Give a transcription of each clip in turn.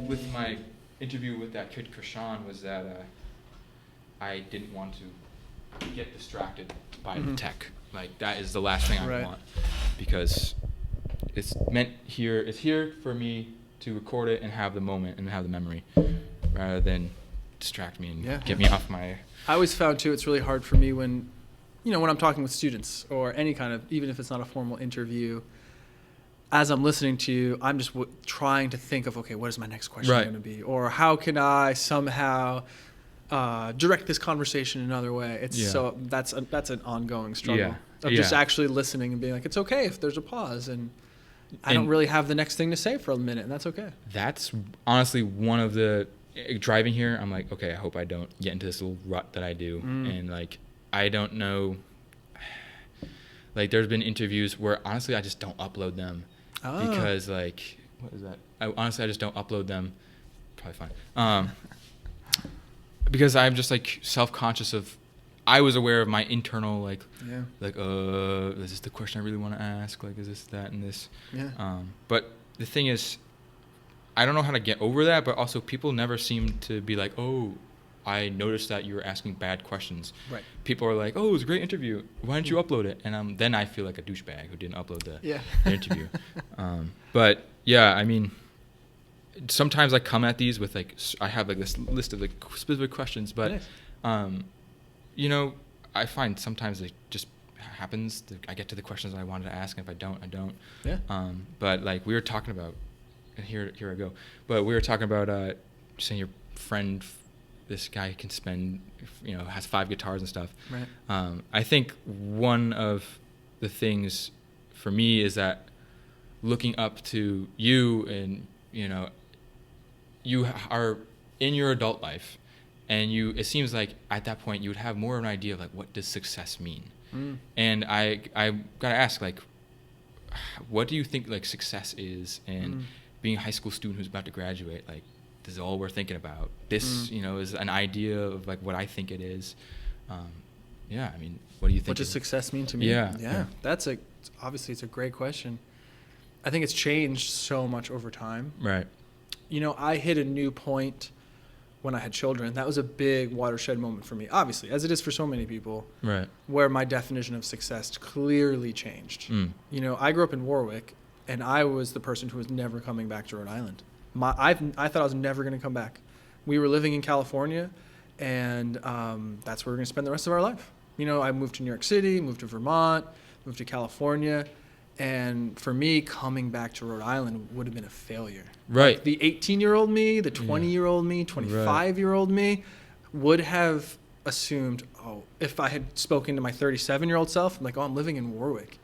with my interview with that kid Krishan was that I didn't want to get distracted by the tech. Like that is the last thing I want, because it's here for me to record it and have the moment and have the memory, rather than distract me and get me off my. I always found too, it's really hard for me when I'm talking with students or any kind of, even if it's not a formal interview, as I'm listening to you, I'm just trying to think of, okay, what is my next question going to be? Or how can I somehow direct this conversation another way? So that's an ongoing struggle of just actually listening and being like, it's okay if there's a pause and I don't really have the next thing to say for a minute, and that's okay. That's honestly one of the driving here. I'm like, okay, I hope I don't get into this little rut that I do. And like, I don't know, like there's been interviews where honestly I just don't upload them because like, what is that? I just don't upload them. Probably fine. Because I'm just like self-conscious of, I was aware of my internal like is this the question I really want to ask? Like, is this, that, and this? But the thing is, I don't know how to get over that, but also people never seem to be like, oh, I noticed that you were asking bad questions. Right. People are like, oh, it was a great interview. Why didn't you upload it? And then I feel like a douchebag who didn't upload the interview. But yeah, I mean, sometimes I come at these with like, I have like this list of like specific questions, but I find sometimes it just happens. I get to the questions I wanted to ask, and if I don't, I don't. Yeah. But like we were talking about, and here I go. But we were talking about saying your friend, this guy can spend, has 5 guitars and stuff. Right. I think one of the things for me is that looking up to you, and you are in your adult life, and it seems like at that point you would have more of an idea of like, what does success mean? And I gotta ask, like, what do you think like success is? And being a high school student who's about to graduate, like, this is all we're thinking about. This, is an idea of like what I think it is. I mean, what do you think? What does success mean to me? Yeah. Obviously it's a great question. I think it's changed so much over time. Right. I hit a new point when I had children. That was a big watershed moment for me, obviously, as it is for so many people. Right. Where my definition of success clearly changed. I grew up in Warwick, and I was the person who was never coming back to Rhode Island. I thought I was never going to come back. We were living in California, and that's where we're going to spend the rest of our life. I moved to New York City, moved to Vermont, moved to California. And for me, coming back to Rhode Island would have been a failure. Right. Like the 18-year-old me, the 20-year-old me, 25-year-old me would have assumed, if I had spoken to my 37-year-old self, I'm like, I'm living in Warwick.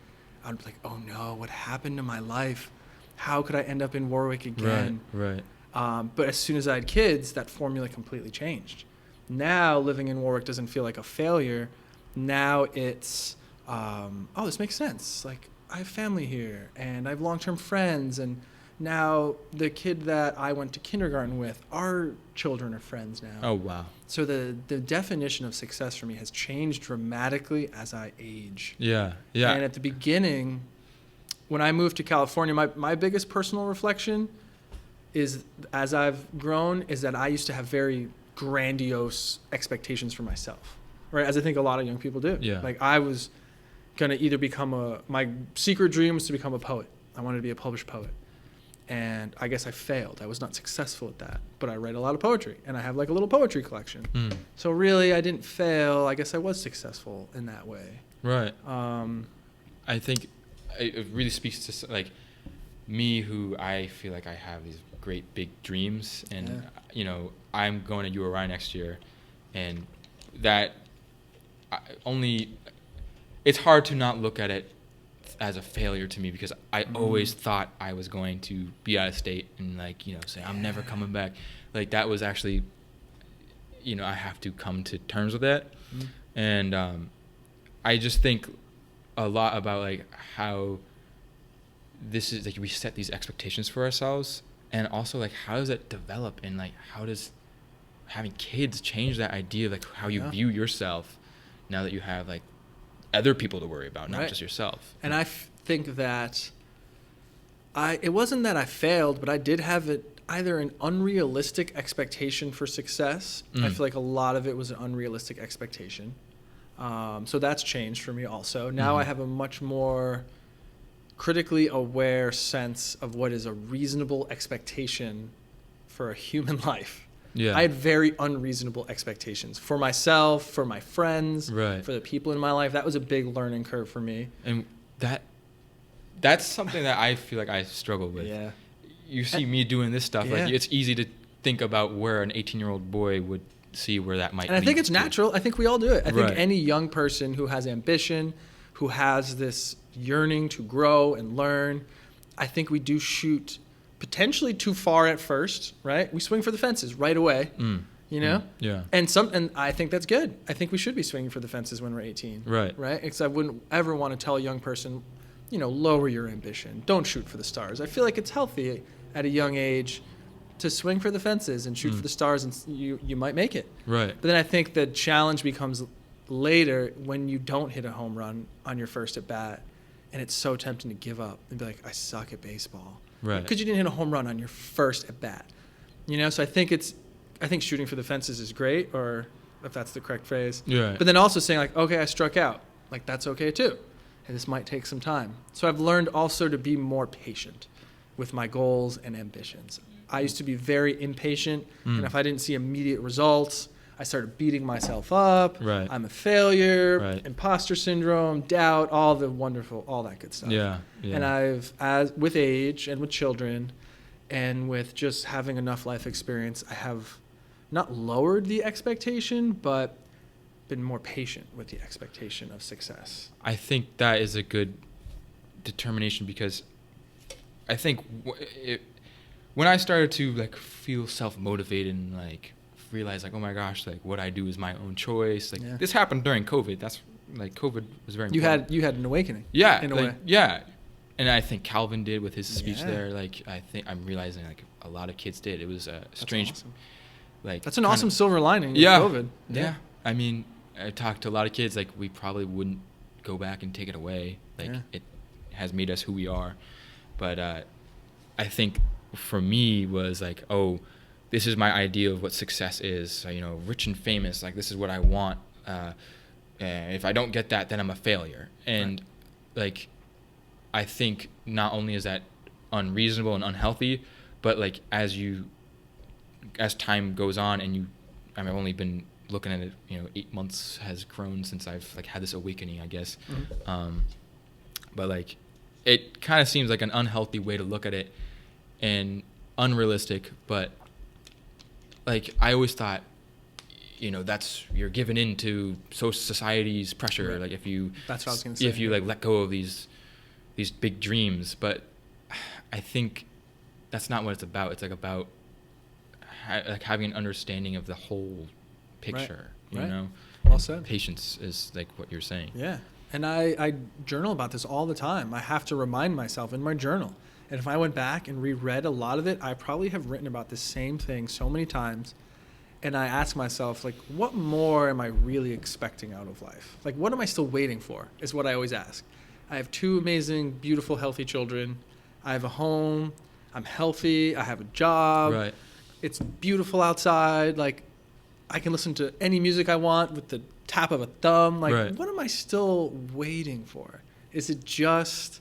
I'd be like, oh no, what happened to my life? How could I end up in Warwick again? Right. But as soon as I had kids, that formula completely changed. Now living in Warwick doesn't feel like a failure. Now it's, this makes sense. Like, I have family here, and I have long-term friends, and now the kid that I went to kindergarten with, our children are friends now. Oh, wow. So the definition of success for me has changed dramatically as I age. Yeah. And at the beginning, when I moved to California, my biggest personal reflection is, as I've grown, is that I used to have very grandiose expectations for myself, right? As I think a lot of young people do. Yeah. Like, I was going to either become my secret dream was to become a poet. I wanted to be a published poet. And I guess I failed. I was not successful at that. But I write a lot of poetry, and I have like a little poetry collection. So really, I didn't fail. I guess I was successful in that way. Right. I think it really speaks to like me, who I feel like I have these great big dreams, and I'm going to URI next year, and that it's hard to not look at it as a failure to me, because I always thought I was going to be out of state and say I'm never coming back. Like, that was actually, I have to come to terms with that. And I just think a lot about like how this is like, we set these expectations for ourselves, and also like, how does that develop, and like, how does having kids change that idea of like how you view yourself now that you have like other people to worry about, not just yourself. And I think that it wasn't that I failed, but I did have it. either an unrealistic expectation for success. I feel like a lot of it was an unrealistic expectation. So that's changed for me also. Now I have a much more critically aware sense of what is a reasonable expectation for a human life. Yeah. I had very unreasonable expectations for myself, for my friends, Right. for the people in my life. That was a big learning curve for me. And that's something that I feel like I struggle with. Yeah. You see me doing this stuff, Yeah. like it's easy to think about where an 18-year-old boy would see where that might And I think it's to. natural. I think we all do it. I think Right. any young person who has ambition, who has this yearning to grow and learn, I think we do shoot potentially too far at first, right? We swing for the fences right away, you know? Yeah. And I think that's good. I think we should be swinging for the fences when we're 18. Right. Right? Because I wouldn't ever want to tell a young person, you know, lower your ambition. Don't shoot for the stars. I feel like it's healthy at a young age to swing for the fences and shoot for the stars, and you might make it. Right. But then I think the challenge becomes later when you don't hit a home run on your first at bat, and it's so tempting to give up and be like, I suck at baseball. Right. Because you didn't hit a home run on your first at bat. You know, so I think shooting for the fences is great, or if that's the correct phrase. Yeah. But then also saying like, okay, I struck out. Like that's okay too. And this might take some time. So I've learned also to be more patient with my goals and ambitions. I used to be very impatient, and if I didn't see immediate results, I started beating myself up. Right. I'm a failure, Right. imposter syndrome, doubt, all that good stuff. Yeah. Yeah. And with age and with children and with just having enough life experience, I have not lowered the expectation, but been more patient with the expectation of success. I think that is a good determination, because I think when I started to like feel self-motivated and like realize like, oh my gosh, like what I do is my own choice. Like this happened during COVID. That's like COVID was very important. You had an awakening. Yeah. In a like, way. Yeah. And I think Calvin did with his speech Yeah. there. Like I think I'm realizing like a lot of kids did. It was a strange, That's awesome. like That's an awesome silver lining Yeah. of COVID. Yeah. I mean, I talked to a lot of kids, like we probably wouldn't go back and take it away. Like it has made us who we are. But I think for me was like, oh, this is my idea of what success is. So, you know, rich and famous, like this is what I want. If I don't get that, then I'm a failure. And like, I think not only is that unreasonable and unhealthy, but like as time goes on and I've only been looking at it, you know, 8 months has grown since I've like had this awakening, I guess. But like, it kind of seems like an unhealthy way to look at it and unrealistic. But like, I always thought, you know, you're given into society's pressure. Right. Like That's what I was gonna say. if you like let go of these big dreams. But I think that's not what it's about. It's like about like having an understanding of the whole picture. You know, Well said. Patience is like what you're saying. Yeah. And I journal about this all the time. I have to remind myself in my journal. And if I went back and reread a lot of it, I probably have written about the same thing so many times. And I ask myself, like, what more am I really expecting out of life? Like, what am I still waiting for is what I always ask. I have 2 amazing, beautiful, healthy children. I have a home. I'm healthy. I have a job. Right. It's beautiful outside. Like, I can listen to any music I want with the tap of a thumb. Like, Right. what am I still waiting for? Is it just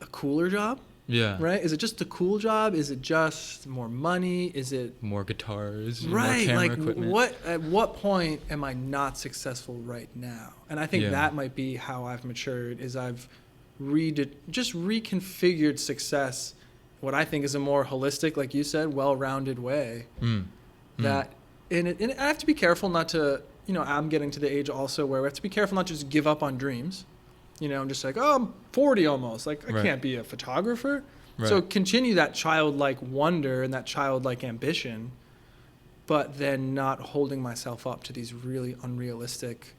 a cooler job? Yeah. Right? Is it just a cool job? Is it just more money? Is it More guitars, right? more camera Like, equipment. at what point am I not successful right now? And I think Yeah. that might be how I've matured. Is I've just reconfigured success, what I think is a more holistic, like you said, well-rounded way. That and I have to be careful not to, you know, I'm getting to the age also where we have to be careful not to just give up on dreams. You know, I'm just like, oh, I'm 40 almost. Like, I Right. can't be a photographer. Right. So continue that childlike wonder and that childlike ambition, but then not holding myself up to these really unrealistic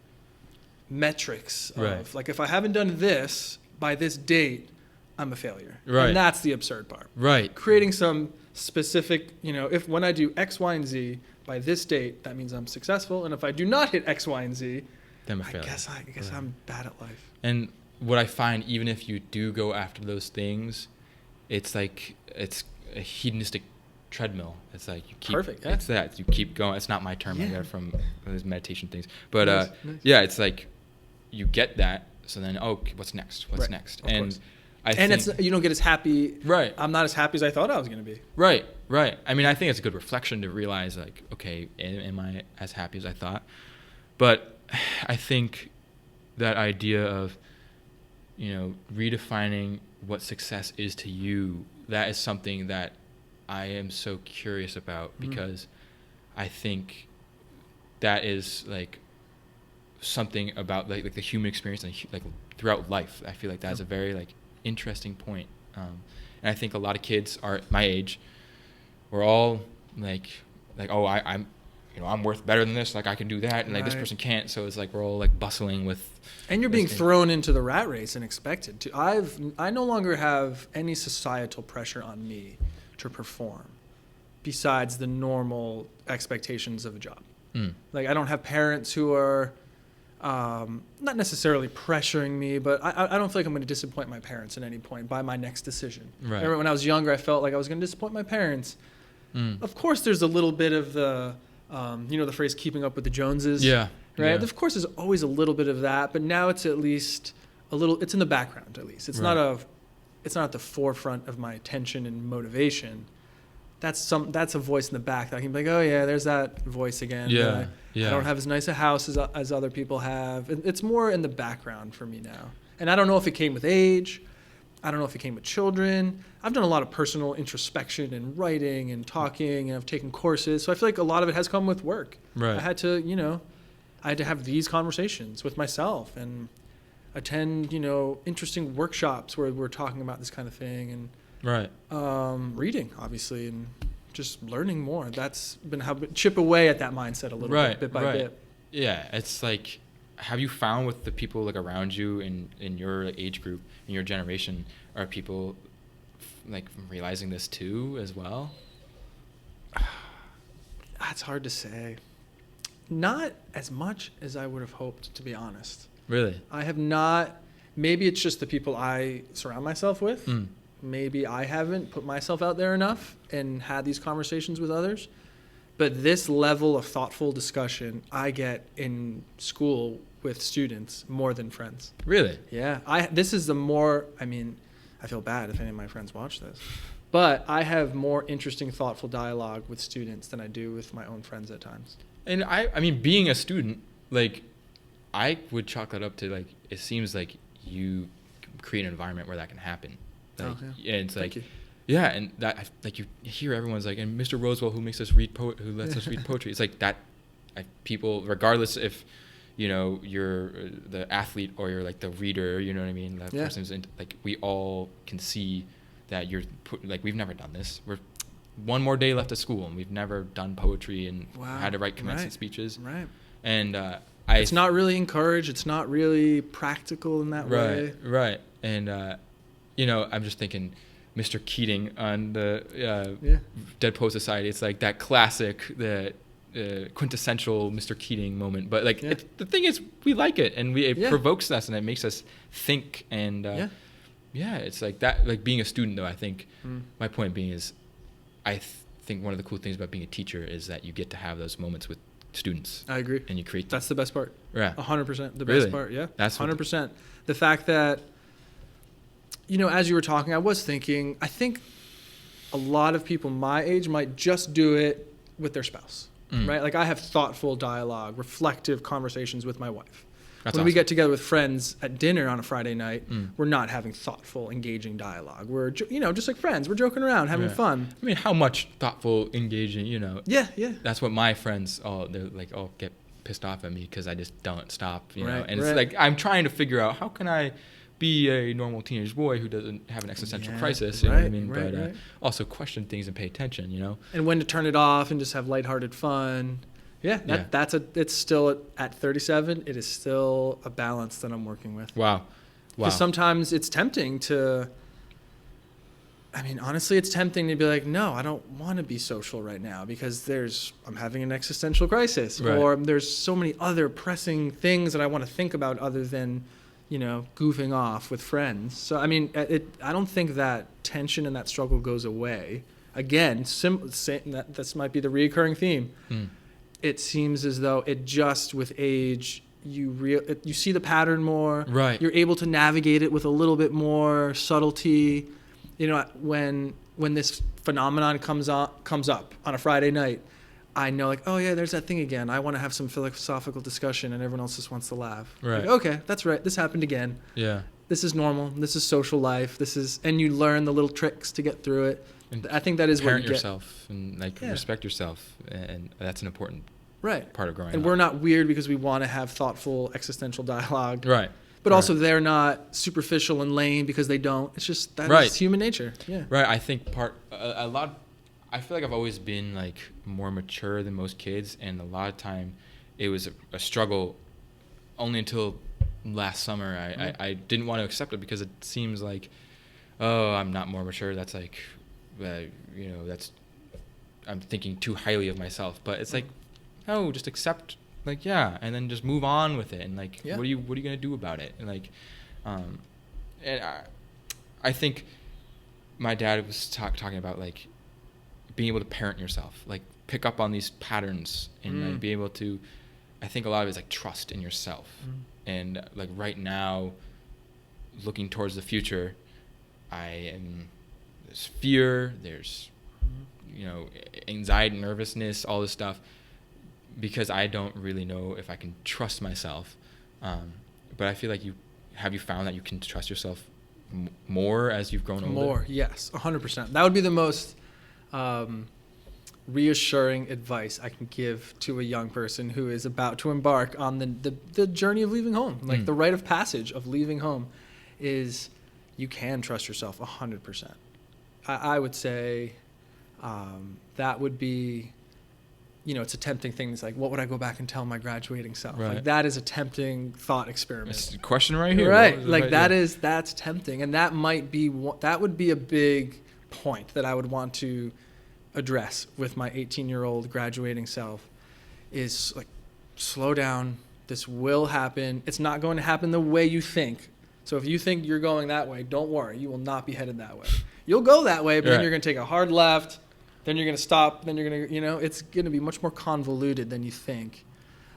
metrics of, Right. like, if I haven't done this by this date, I'm a failure. Right. And that's the absurd part. Right. Creating some specific, you know, if when I do X, Y, and Z by this date, that means I'm successful. And if I do not hit X, Y, and Z, Then I'm a I failure. guess Right. I'm bad at life. And what I find, even if you do go after those things, it's like it's a hedonistic treadmill. It's like you keep. Perfect. Yeah. It's that you keep going. It's not my term. I Yeah. got it from those meditation things. But Nice. yeah, it's like you get that. So then, what's next? What's Right. next? Of course. I And think, you don't get as happy. right. I'm not as happy as I thought I was going to be. Right. I mean, I think it's a good reflection to realize, like, okay, am I as happy as I thought? But I think that idea of, redefining what success is to you, that is something that I am so curious about, because I think that is like something about like the human experience and like throughout life. I feel like that's a very like interesting point. And I think a lot of kids are my age. We're all like I'm worth better than this. Like I can do that, and like this person can't. So it's like we're all like bustling with. And you're being thrown into the rat race and expected to. I no longer have any societal pressure on me to perform, besides the normal expectations of a job. Like I don't have parents who are not necessarily pressuring me, but I don't feel like I'm going to disappoint my parents at any point by my next decision. Right. Remember when I was younger, I felt like I was going to disappoint my parents. Of course, there's a little bit of the, the phrase "keeping up with the Joneses." Yeah. Right. Yeah. Of course, there's always a little bit of that, but now it's at least a little. It's in the background, at least. It's not at the forefront of my attention and motivation. That's a voice in the back that I can be like, oh yeah, there's that voice again. Yeah. I don't have as nice a house as other people have. It's more in the background for me now. And I don't know if it came with age. I don't know if it came with children. I've done a lot of personal introspection and writing and talking, and I've taken courses. So I feel like a lot of it has come with work. Right. I had to have these conversations with myself and attend, interesting workshops where we're talking about this kind of thing, and reading, obviously, and just learning more. That's been how chip away at that mindset a little bit by bit. Yeah, it's like, have you found with the people like around you in your age group, in your generation, are people like realizing this too as well? That's hard to say. Not as much as I would have hoped, to be honest. Really? I have not. Maybe it's just the people I surround myself with. Maybe I haven't put myself out there enough and had these conversations with others. But this level of thoughtful discussion I get in school with students more than friends. Really? Yeah. This is the more, I feel bad if any of my friends watch this. But I have more interesting, thoughtful dialogue with students than I do with my own friends at times. And I mean, being a student, like, I would chalk that up to, like, it seems like you create an environment where that can happen. Like, yeah, it's like, yeah, and that, like, you hear everyone's like, and Mr. Rosewell who makes us read who lets us read poetry. It's like that, people, regardless if, you're the athlete or you're like the reader, you know what I mean? That person's like, we all can see that we've never done this. We're one more day left of school and we've never done poetry and had to write commencement speeches. Right. And it's not really encouraged. It's not really practical in that way. Right. And I'm just thinking Mr. Keating on the Dead Poet Society. It's like that classic, the quintessential Mr. Keating moment. But like the thing is, we like it, and it provokes us, and it makes us think. And it's like that. Like being a student, though, I think my point being is, I think one of the cool things about being a teacher is that you get to have those moments with students. I agree. And you create. That's the best part. Yeah. 100%. The best part. Yeah. That's 100%. The fact that, as you were talking, I was thinking, I think a lot of people my age might just do it with their spouse, right? Like I have thoughtful dialogue, reflective conversations with my wife. That's when awesome. we get together with friends at dinner on a Friday night, we're not having thoughtful, engaging dialogue. We're, just like friends. We're joking around, having fun. I mean, how much thoughtful, engaging, Yeah. That's what my friends all get pissed off at me because I just don't stop, you know. And right. it's like I'm trying to figure out how can I be a normal teenage boy who doesn't have an existential crisis, you know what I mean? But also question things and pay attention, And when to turn it off and just have lighthearted fun. It's still at 37. It is still a balance that I'm working with. Wow. Because sometimes it's tempting to. Honestly, it's tempting to be like, no, I don't want to be social right now because I'm having an existential crisis, or there's so many other pressing things that I want to think about other than, goofing off with friends. So I don't think that tension and that struggle goes away. again, this might be the reoccurring theme. It seems as though it just with age, you see the pattern more. Right. You're able to navigate it with a little bit more subtlety. You know, when this phenomenon comes up on a Friday night, I know, like, oh yeah, there's that thing again. I want to have some philosophical discussion, and everyone else just wants to laugh. Right. Like, okay, that's right. This happened again. Yeah. This is normal. This is social life. And you learn the little tricks to get through it. And I think that is parent what you yourself and respect yourself, and that's an important part of growing up. And we're not weird because we want to have thoughtful existential dialogue. Right. But also they're not superficial and lame because they don't. It's just that is human nature. Yeah. Right. I think I feel like I've always been like more mature than most kids, and a lot of time it was a struggle only until last summer. I didn't want to accept it because it seems like, oh, I'm not more mature. That's like, I'm thinking too highly of myself. But it's like, no, just accept, like, yeah, and then just move on with it. And like, what are you gonna do about it? And like, and I think my dad was talking about like being able to parent yourself, like pick up on these patterns and like be able to. I think a lot of it is like trust in yourself. And like right now, looking towards the future, there's fear, there's anxiety, nervousness, all this stuff, because I don't really know if I can trust myself. But I feel like you found that you can trust yourself more as you've grown older? More, yes, 100%. That would be the most reassuring advice I can give to a young person who is about to embark on the journey of leaving home. Like the rite of passage of leaving home is you can trust yourself 100%. I would say that would be, it's a tempting thing. It's like, what would I go back and tell my graduating self? Right. Like that is a tempting thought experiment. It's a question right here. Right. Like that's tempting. And that would be a big point that I would want to address with my 18-year-old graduating self is like, slow down. This will happen. It's not going to happen the way you think. So if you think you're going that way, don't worry. You will not be headed that way. You'll go that way, but then you're going to take a hard left. Then you're going to stop. Then you're going to, it's going to be much more convoluted than you think.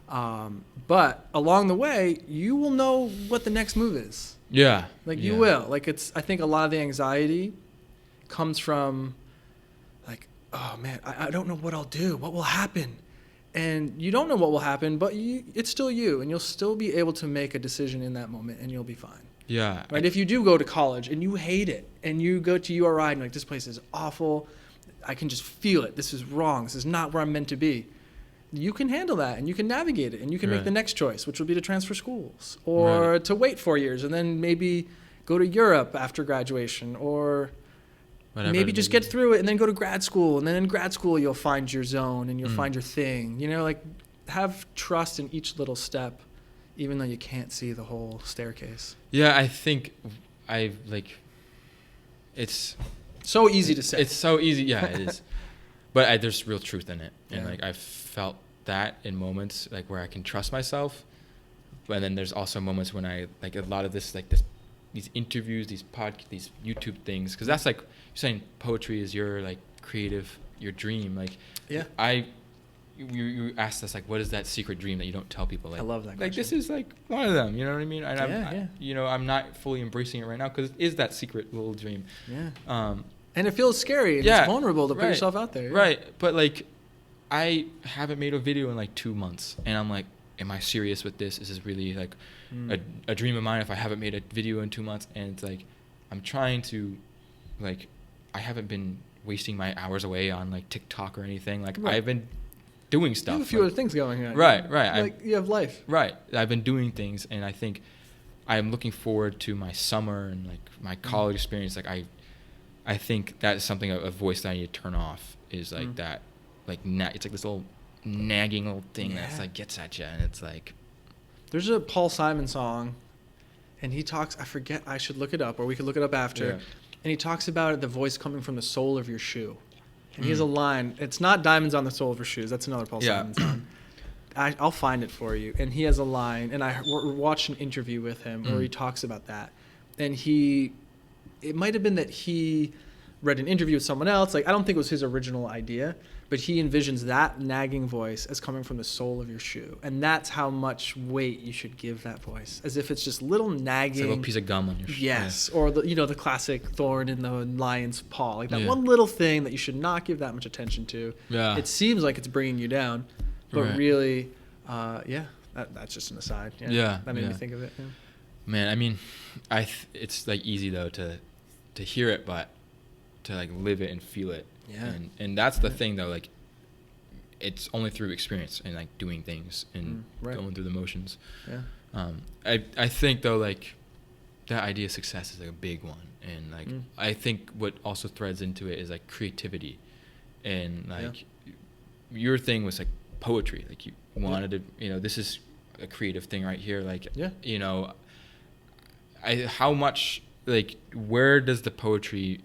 But along the way, you will know what the next move is. Yeah. Like you will. Like I think a lot of the anxiety comes from like, oh man, I don't know what I'll do. What will happen? And you don't know what will happen, but it's still you, and you'll still be able to make a decision in that moment, and you'll be fine. Yeah. Right? If you do go to college and you hate it, and you go to URI and you're like, this place is awful, I can just feel it. This is wrong. This is not where I'm meant to be. You can handle that, and you can navigate it, and you can make the next choice, which will be to transfer schools, or to wait 4 years, and then maybe go to Europe after graduation, or maybe just get through it and then go to grad school. And then in grad school, you'll find your zone and you'll find your thing. Like have trust in each little step, even though you can't see the whole staircase. Yeah, I think it's so easy to say. It's so easy. Yeah, it is. But there's real truth in it. And like I've felt that in moments like where I can trust myself. But then there's also moments when I like a lot of this, like these interviews, these YouTube things, because that's like you're saying poetry is your like creative, your dream. Like you asked us like, what is that secret dream that you don't tell people? Like, I love that question. Like this is like one of them. You know what I mean? And I'm not fully embracing it right now because it is that secret little dream. Yeah. And it feels scary and it's vulnerable to put yourself out there. Yeah. Right. But like, I haven't made a video in like 2 months, and I'm like, am I serious with this? Is this really like a dream of mine if I haven't made a video in 2 months? And it's like, I'm trying to, like, I haven't been wasting my hours away on like TikTok or anything. Like I've been doing stuff. You have a few other things going on. Right. Like you have life. Right. I've been doing things, and I think I'm looking forward to my summer and like my college experience. Like I think that's something, a voice that I need to turn off is like that, like it's like this little nagging little thing that's like gets at you, and it's like. There's a Paul Simon song, and he talks. I forget. I should look it up, or we could look it up after. Yeah. And he talks about the voice coming from the sole of your shoe. And he has a line. It's not diamonds on the sole of your shoes. That's another Paul Simon song. I'll find it for you. And he has a line, and I watched an interview with him where he talks about that. And it might have been that he read an interview with someone else. Like, I don't think it was his original idea, but he envisions that nagging voice as coming from the sole of your shoe. And that's how much weight you should give that voice, as if it's just little nagging. It's like a little piece of gum on your shoe. Yes. Yeah. Or, the classic thorn in the lion's paw. Like that Yeah. one little thing that you should not give that much attention to. Yeah. It seems like it's bringing you down, but Right. really, that's just an aside. Yeah. That made me think of it. Yeah. Man, I mean, it's like easy though to hear it, but to like live it and feel it. Yeah. And that's the thing though, like it's only through experience and like doing things and going through the motions. Yeah. I think though, like that idea of success is like a big one, and like I think what also threads into it is like creativity, and like your thing was like poetry. Like you wanted to, this is a creative thing right here. Like how much, like, where does the poetry,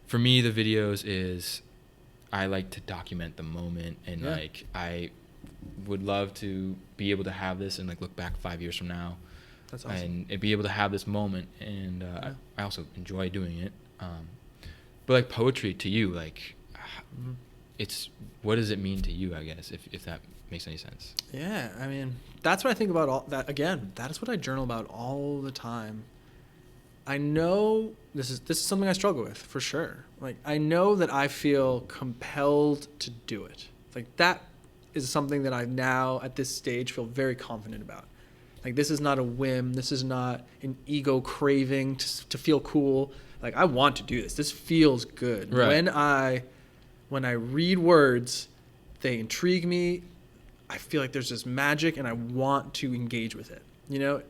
for me, the videos is, I like to document the moment, and like, I would love to be able to have this and like look back 5 years from now. That's awesome. And be able to have this moment, and I also enjoy doing it. But like poetry to you, like, it's, what does it mean to you, I guess, if that makes any sense? Yeah, I mean, that's what I think about all that. Again, that is what I journal about all the time. I know this is something I struggle with for sure. Like, I know that I feel compelled to do it. Like, that is something that I now at this stage feel very confident about. Like, this is not a whim. This is not an ego craving to feel cool. Like, I want to do this. This feels good. Right. When I read words, they intrigue me. I feel like there's this magic, and I want to engage with it.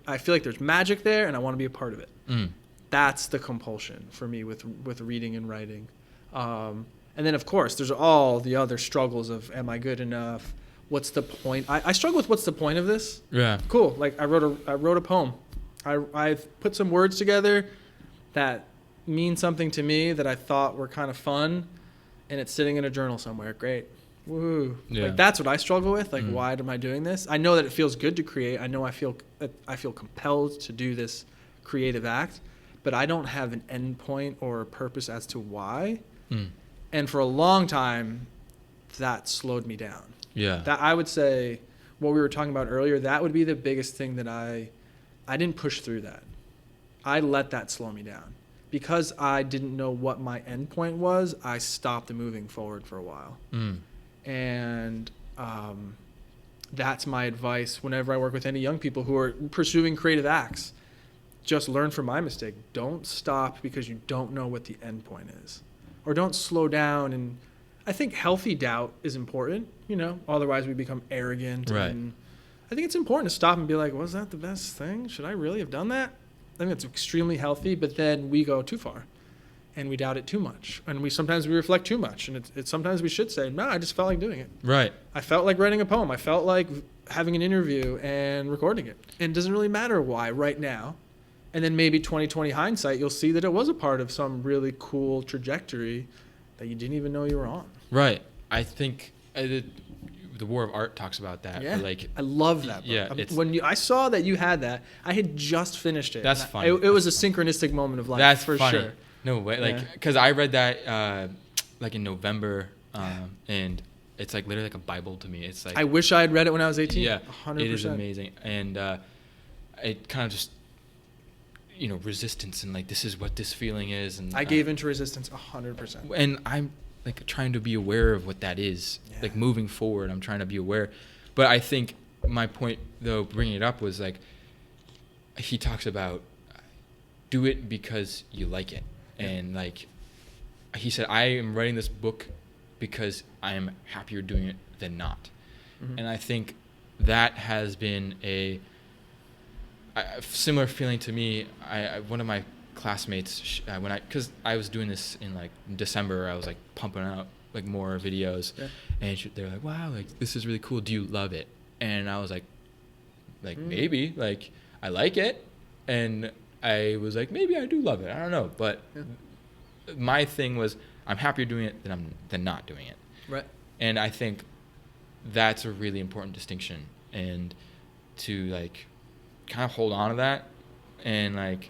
I feel like there's magic there, and I want to be a part of it. That's the compulsion for me with reading and writing. And then, of course, there's all the other struggles of, am I good enough? What's the point? I struggle with what's the point of this? Yeah. Cool. Like, I wrote a poem. I've put some words together that mean something to me that I thought were kind of fun, and it's sitting in a journal somewhere. Great. Woo. Yeah. Like, that's what I struggle with. Like, why am I doing this? I know that it feels good to create. I know I feel compelled to do this creative act, but I don't have an end point or a purpose as to why. And for a long time, that slowed me down. Yeah. That, I would say, what we were talking about earlier, that would be the biggest thing that I didn't push through that. I let that slow me down. Because I didn't know what my end point was, I stopped moving forward for a while. And that's my advice whenever I work with any young people who are pursuing creative acts. Just learn from my mistake. Don't stop because you don't know what the end point is. Or don't slow down. And I think healthy doubt is important, otherwise we become arrogant. Right. And I think it's important to stop and be like, was that the best thing? Should I really have done that? I think it's extremely healthy, but then we go too far and we doubt it too much. And sometimes we reflect too much. And it's sometimes we should say, no, I just felt like doing it. Right. I felt like writing a poem. I felt like having an interview and recording it. And it doesn't really matter why right now. And then maybe 20/20 hindsight, you'll see that it was a part of some really cool trajectory that you didn't even know you were on. Right. I think the War of Art talks about that. Yeah. Like, I love that book. Yeah. When I saw that you had that, I had just finished it. That's funny. It was a synchronistic moment of life. That's for funny. Sure. No way. Like, because I read that like in November, and it's like literally like a Bible to me. It's like, I wish I had read it when I was 18. Yeah. 100%. It is amazing. And it kind of just, resistance, and like, this is what this feeling is. And I gave into resistance 100%. And I'm like trying to be aware of what that is. Yeah. Like, moving forward, I'm trying to be aware. But I think my point, though, bringing it up was like, he talks about do it because you like it. Yeah. And like, he said, I am writing this book because I am happier doing it than not. And I think that has been a similar feeling to me. One of my classmates, because I was doing this in like December, I was like pumping out like more videos, and they're like, wow, like, this is really cool, do you love it? And I was like maybe, like, I like it. And I was like, maybe I do love it, I don't know. But my thing was, I'm happier doing it than not doing it. Right. And I think that's a really important distinction, and to like kind of hold on to that, and like,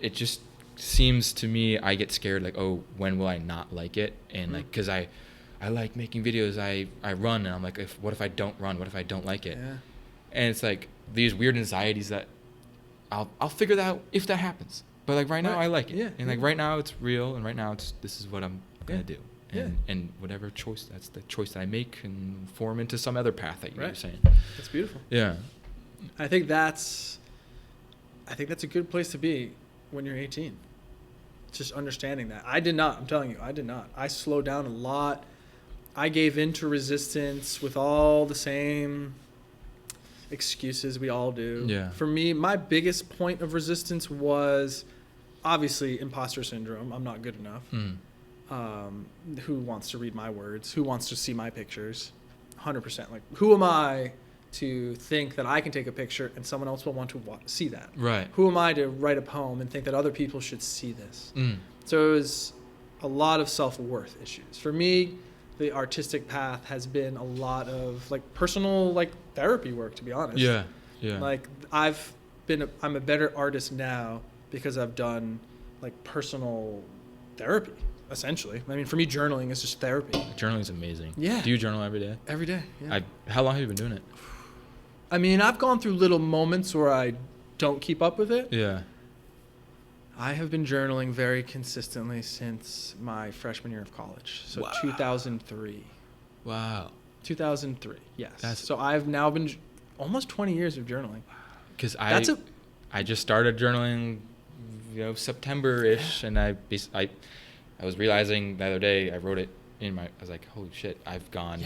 it just seems to me, I get scared, like, oh, when will I not like it? And like, because I like making videos, I run, and I'm like, what if I don't run? What if I don't like it? Yeah. And it's like these weird anxieties that I'll figure that out if that happens. But like right now, I like it. Yeah. And like right now it's real, and right now this is what I'm gonna do. And Yeah. and whatever choice, that's the choice that I make, and form into some other path that you were saying. That's beautiful. Yeah. I think that's a good place to be when you're 18. Just understanding that. I did not. I'm telling you, I did not. I slowed down a lot. I gave in to resistance with all the same excuses we all do. Yeah. For me, my biggest point of resistance was obviously imposter syndrome. I'm not good enough. Who wants to read my words? Who wants to see my pictures? 100%. Like, who am I to think that I can take a picture and someone else will want to see that? Right. Who am I to write a poem and think that other people should see this? So it was a lot of self-worth issues. For me, the artistic path has been a lot of like personal like therapy work, to be honest. Yeah. Yeah. Like I'm a better artist now because I've done like personal therapy, essentially. I mean, for me, journaling is just therapy. Journaling is amazing. Yeah. Do you journal every day? Every day. Yeah. How long have you been doing it? I mean, I've gone through little moments where I don't keep up with it. Yeah. I have been journaling very consistently since my freshman year of college. So 2003. Wow. 2003. Yes. That's so I've now been almost 20 years of journaling. Because I just started journaling, September-ish, and I was realizing the other day, I wrote it I was like, holy shit, I've gone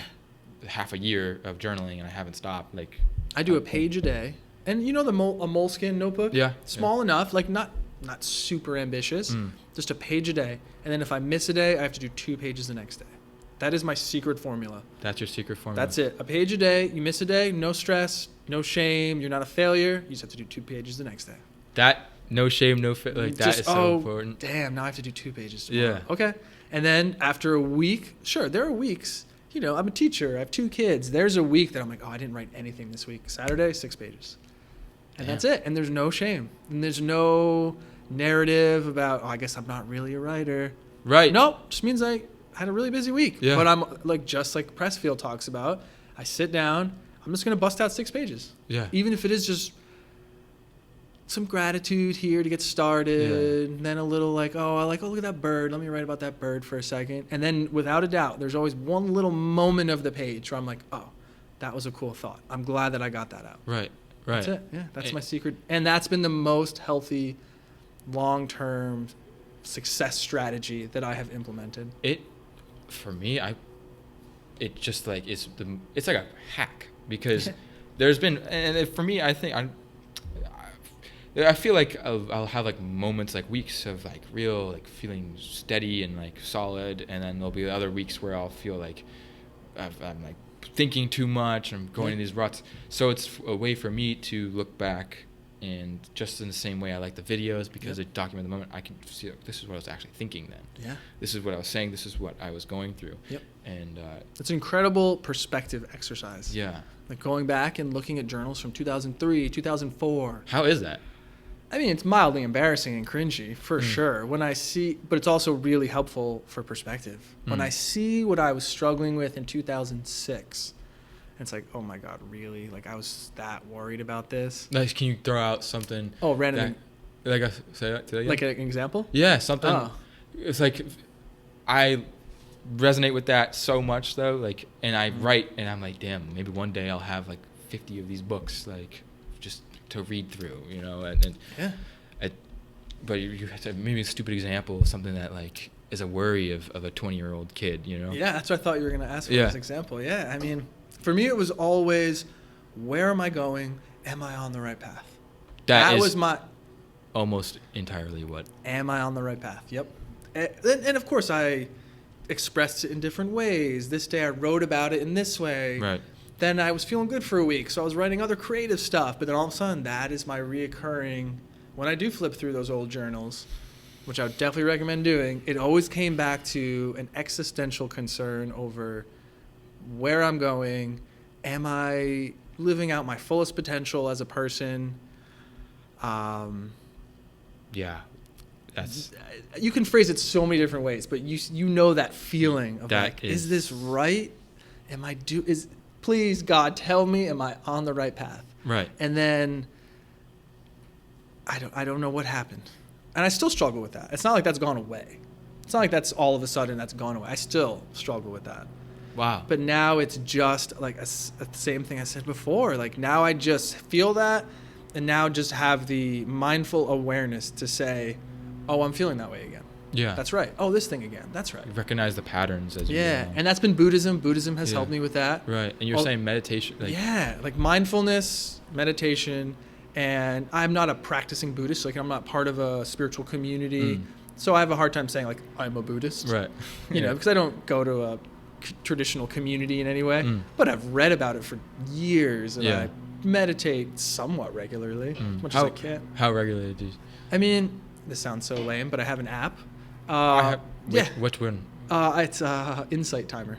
half a year of journaling and I haven't stopped. Like, I do a page a day, and a Moleskine notebook. Yeah. Small enough, like not super ambitious, just a page a day. And then if I miss a day, I have to do 2 pages the next day. That is my secret formula. That's your secret formula. That's it. A page a day. You miss a day, no stress, no shame. You're not a failure. You just have to do 2 pages the next day. That no shame, that is so important. Damn, now I have to do 2 pages tomorrow. Yeah. Okay. And then after a week, sure, there are weeks. I'm a teacher. I have 2 kids. There's a week that I'm like, I didn't write anything this week. Saturday, 6 pages. And that's it. And there's no shame. And there's no narrative about, I guess I'm not really a writer. Right. Nope. Just means I had a really busy week. Yeah. But I'm like, just like Pressfield talks about, I sit down, I'm just going to bust out 6 pages. Yeah. Even if it is just some gratitude here to get started, and then a little like, look at that bird. Let me write about that bird for a second. And then without a doubt, there's always one little moment of the page where I'm like, oh, that was a cool thought. I'm glad that I got that out. Right. That's it. Yeah, that's my secret. And that's been the most healthy, long-term success strategy that I have implemented. For me, it just like it's like a hack, because there's been, and for me, I think I feel like I'll have like moments, like weeks of like real like feeling steady and like solid, and then there'll be other weeks where I'll feel like I'm like thinking too much, I'm going in these ruts. So it's a way for me to look back, and just in the same way I like the videos, because it document the moment, I can see, like, this is what I was actually thinking then. Yeah. This is what I was saying. This is what I was going through. Yep. And it's an incredible perspective exercise. Yeah. Like going back and looking at journals from 2003, 2004. How is that? I mean, it's mildly embarrassing and cringy for sure. When I see, but it's also really helpful for perspective. When I see what I was struggling with in 2006, it's like, oh my God, really? Like, I was that worried about this. Nice. Can you throw out something? Oh, random. Say that again? Like an example? Yeah, something. Oh. It's like, I resonate with that so much though. Like, and I write, and I'm like, damn, maybe one day I'll have like 50 of these books, like, just to read through, and but you have to, maybe a stupid example of something that like is a worry of a 20-year-old kid, Yeah, that's what I thought you were going to ask for this example. Yeah, I mean, for me it was always, where am I going? Am I on the right path? That was my almost entirely what. Am I on the right path? Yep. And of course I expressed it in different ways. This day I wrote about it in this way. Right. Then I was feeling good for a week, so I was writing other creative stuff. But then all of a sudden, that is my reoccurring. When I do flip through those old journals, which I would definitely recommend doing, it always came back to an existential concern over where I'm going. Am I living out my fullest potential as a person? Yeah. you can phrase it so many different ways, but you know that feeling of like, is this right? Please God, tell me, am I on the right path? Right. And then I don't know what happened. And I still struggle with that. It's not like that's gone away. It's not like that's all of a sudden that's gone away. I still struggle with that. Wow. But now it's just like the same thing I said before. Like now I just feel that, and now just have the mindful awareness to say, oh, I'm feeling that way again. Yeah. That's right. Oh, this thing again. That's right. You recognize the patterns as you go along. And that's been Buddhism. Buddhism has helped me with that. Right. And you're saying meditation. Like mindfulness, meditation, and I'm not a practicing Buddhist. Like I'm not part of a spiritual community. So I have a hard time saying like I'm a Buddhist. Right. You know, because I don't go to a traditional community in any way, but I've read about it for years, and I meditate somewhat regularly, as much as I can. How regularly do you? I mean, this sounds so lame, but I have an app. Which one? It's Insight Timer.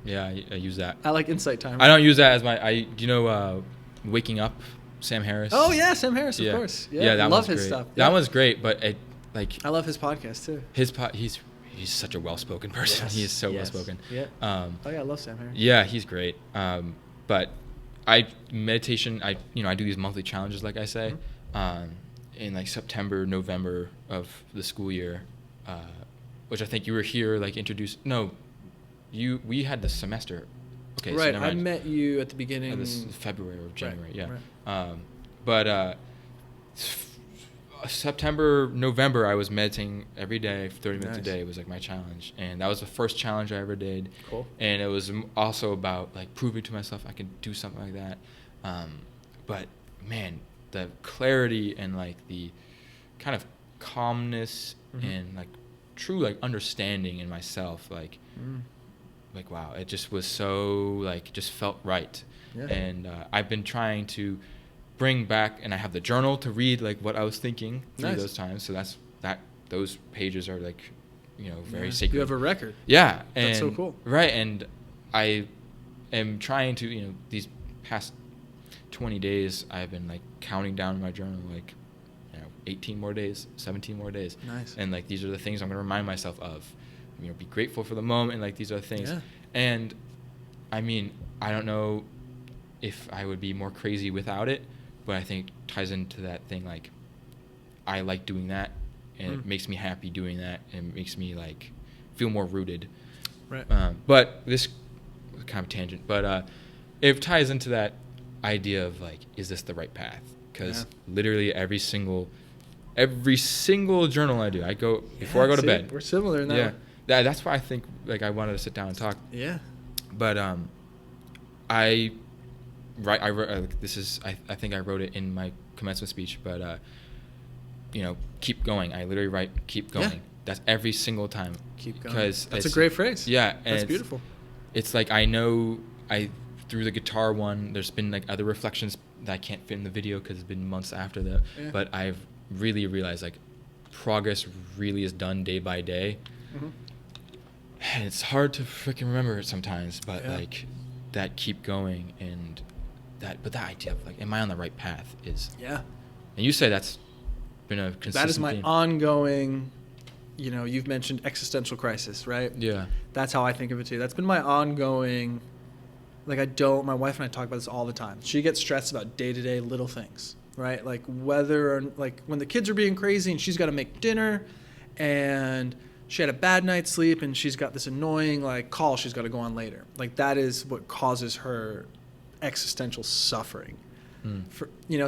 Yeah, I use that. I like Insight Timer. I don't use that as my. Do you know Waking Up, Sam Harris? Oh yeah, Sam Harris, of course. Yeah, that love one's his great. stuff. That one's great, but I love his podcast too. He's such a well-spoken person. He is so well-spoken. Yeah. I love Sam Harris. Yeah, he's great. But meditation. I do these monthly challenges, like I say, in like September, November of the school year, which I think you were here like introduced. No, we had the semester. Okay. Right. So I met you at the beginning. This February or January. Right, yeah. Right. But September, November, I was meditating every day, 30 minutes a day. It was like my challenge, and that was the first challenge I ever did. Cool. And it was also about like proving to myself I could do something like that. But man, the clarity and like the kind of calmness and like true like understanding in myself, like wow, it just was so like just felt right. Yeah. And I've been trying to bring back, and I have the journal to read like what I was thinking through those times. So those pages are like, very sacred. You have a record. Yeah. That's so cool. Right. And I am trying to, these past 20 days, I've been like counting down my journal, like, 18 more days, 17 more days. Nice. And like, these are the things I'm going to remind myself of, be grateful for the moment. Like these are the things. Yeah. And I mean, I don't know if I would be more crazy without it, but I think it ties into that thing. Like I like doing that, and it makes me happy doing that, and it makes me like feel more rooted. Right. But this kind of tangent, but it ties into that idea of like, is this the right path? Because literally every single journal I do, I go before I go to bed. We're similar in that. Yeah. That's why I think like I wanted to sit down and talk. Yeah. But I wrote this is I think I wrote it in my commencement speech, but keep going. I literally write keep going. Yeah. That's every single time. Keep going. Because that's a great phrase. Yeah, and that's beautiful. It's like I know through the guitar one, there's been like other reflections that I can't fit in the video because it's been months after that. Yeah. But I've really realized like progress really is done day by day. And it's hard to freaking remember it sometimes, but like that keep going and that idea of like, am I on the right path is. Yeah. And you say that's been a consistent That is my theme. ongoing, you've mentioned existential crisis, right? Yeah. That's how I think of it too. That's been my ongoing, my wife and I talk about this all the time. She gets stressed about day-to-day little things, right? Like whether, like when the kids are being crazy and she's got to make dinner and she had a bad night's sleep and she's got this annoying call she's got to go on later. Like that is what causes her existential suffering.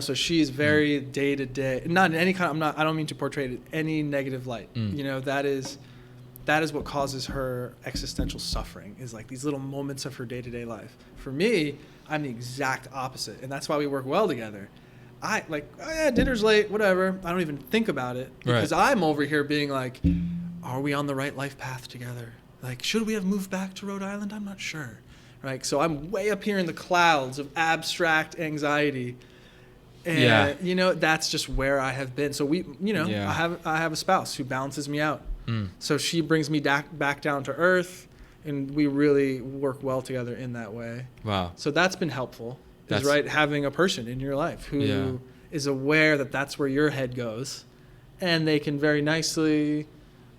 So she's very day to day, not in any kind. I don't mean to portray it in any negative light. That is what causes her existential suffering is like these little moments of her day to day life. For me, I'm the exact opposite, and that's why we work well together. I dinner's late, whatever. I don't even think about it because I'm over here being like, are we on the right life path together? Like, should we have moved back to Rhode Island? I'm not sure. Right. So I'm way up here in the clouds of abstract anxiety. And, that's just where I have been. So I have a spouse who balances me out. So she brings me back down to earth, and we really work well together in that way. Wow. So that's been helpful. Having a person in your life who is aware that that's where your head goes. and they can very nicely,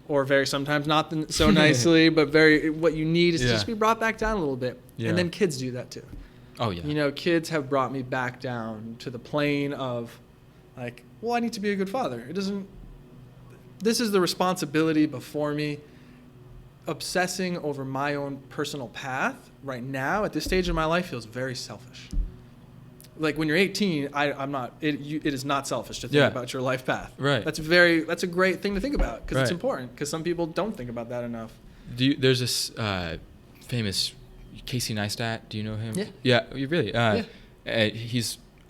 or very sometimes not so nicely, but what you need is to just be brought back down a little bit. Yeah. And then kids do that too. Oh yeah. You know, kids have brought me back down to the plane of like, well, I need to be a good father. This is the responsibility before me. Obsessing over my own personal path right now at this stage of my life feels very selfish. Like when you're 18, I'm not. It is not selfish to think about your life path. Right. That's a great thing to think about because it's important. Because some people don't think about that enough. There's this famous Casey Neistat. Do you know him? Yeah. Yeah. You really? Yeah.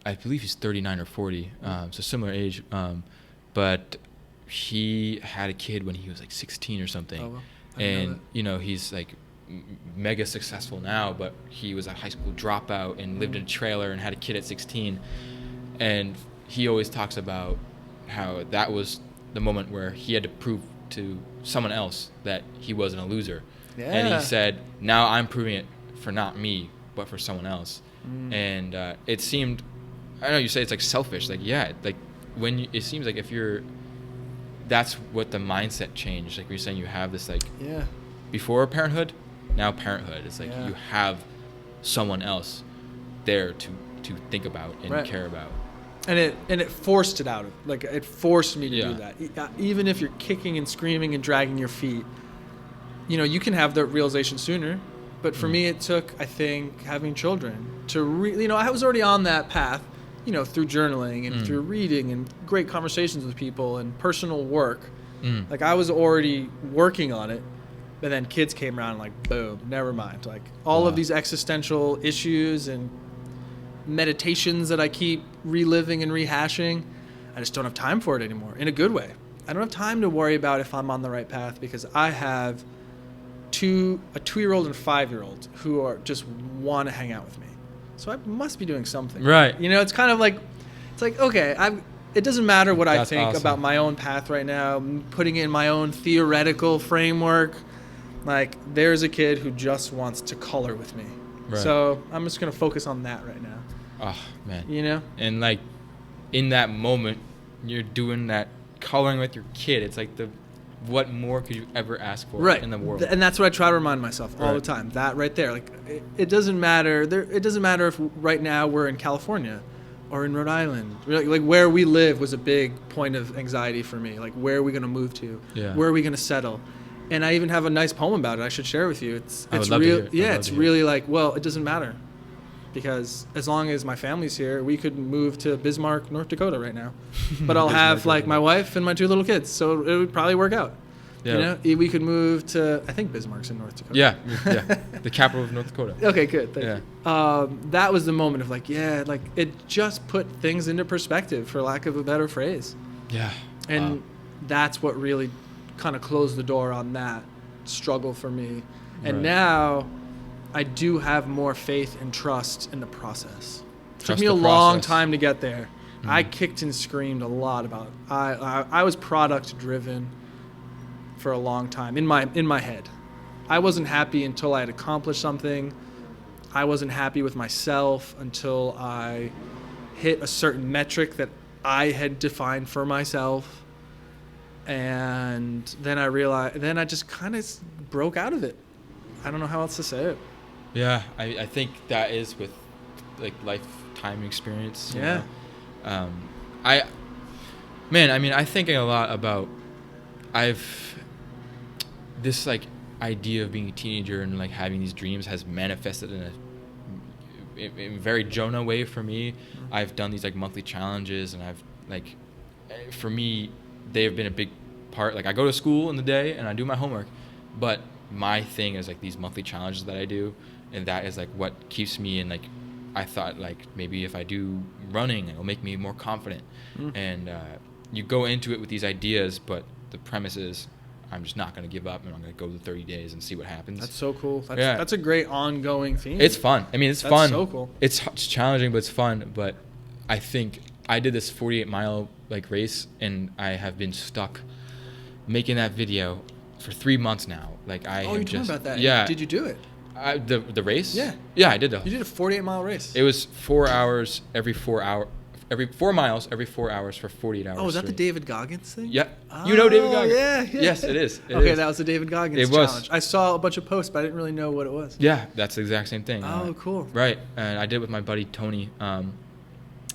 I believe he's 39 or 40. So similar age. But he had a kid when he was like 16 or something. Oh, well. And you know, he's like mega successful now, but he was a high school dropout and lived in a trailer and had a kid at 16. And he always talks about how that was the moment where he had to prove to someone else that he wasn't a loser. Yeah. And he said, now I'm proving it for not me, but for someone else. And it seemed, I know you say it's like selfish, like like it seems like that's what the mindset changed. Like you're saying, you have this like before parenthood, now parenthood. It's like you have someone else there to think about and care about. And it forced it out. Like it forced me to do that. Even if you're kicking and screaming and dragging your feet, you know, you can have the realization sooner. But for me, it took, I think, having children to really, I was already on that path. You know, through journaling and through reading and great conversations with people and personal work. Like I was already working on it, but then kids came around and like, boom, never mind. Like all of these existential issues and meditations that I keep reliving and rehashing, I just don't have time for it anymore in a good way. I don't have time to worry about if I'm on the right path because I have a 2-year-old and a 5-year-old who are just want to hang out with me. So I must be doing something. Right. You know, it's kind of like, okay, it doesn't matter what I think about my own path right now. I'm putting it in my own theoretical framework. Like, there's a kid who just wants to color with me. Right. So I'm just going to focus on that right now. Oh, man. You know? And, like, in that moment, you're doing that coloring with your kid. It's like what more could you ever ask for in the world? And that's what I try to remind myself all the time. That right there. Like, it doesn't matter. It doesn't matter if right now we're in California or in Rhode Island. Like where we live was a big point of anxiety for me. Like, where are we going to move to? Yeah. Where are we going to settle? And I even have a nice poem about it I should share with you. It's real. Yeah, it's really like, well, it doesn't matter. Because as long as my family's here, we could move to Bismarck, North Dakota right now. But I'll have like my wife and my 2 little kids, so it would probably work out. Yeah. You know, we could move to, I think Bismarck's in North Dakota. Yeah, the capital of North Dakota. Okay, good. Thank you. That was the moment of like, like it just put things into perspective, for lack of a better phrase. Yeah. And that's what really kind of closed the door on that struggle for me. And now I do have more faith and trust in the process. It took me a long time to get there. I kicked and screamed a lot about it. I was product driven for a long time in my head. I wasn't happy until I had accomplished something. I wasn't happy with myself until I hit a certain metric that I had defined for myself. And then I just kind of broke out of it. I don't know how else to say it. Yeah, I think that is with like lifetime experience. Yeah. I'm thinking a lot about this like idea of being a teenager and like having these dreams has manifested in a very Jonah way for me. I've done these like monthly challenges, and I've like, for me, they have been a big part. Like I go to school in the day and I do my homework, but my thing is like these monthly challenges that I do, and that is like what keeps me in. Like I thought like maybe if I do running, it'll make me more confident. And you go into it with these ideas, but the premise is I'm just not going to give up, and I'm going to go the 30 days and see what happens. That's so cool. That's a great ongoing theme. It's fun. I mean, it's fun. That's so cool. It's challenging, but it's fun. But I think I did this 48-mile like race, and I have been stuck making that video for 3 months now. Like you told me about that. Yeah. Did you do it? The race? Yeah. Yeah, I did. You did a 48-mile race. It was 4 hours every 4 hour. every 4 miles, every 4 hours for 48 hours. Oh, is that the straight. David Goggins thing? Yeah. Oh, You know David Goggins? Yeah. Yes, it is. Okay, that was the David Goggins It was. challenge. I saw a bunch of posts, but I didn't really know what it was. Yeah, that's the exact same thing. Oh, cool. Right. And I did it with my buddy Tony.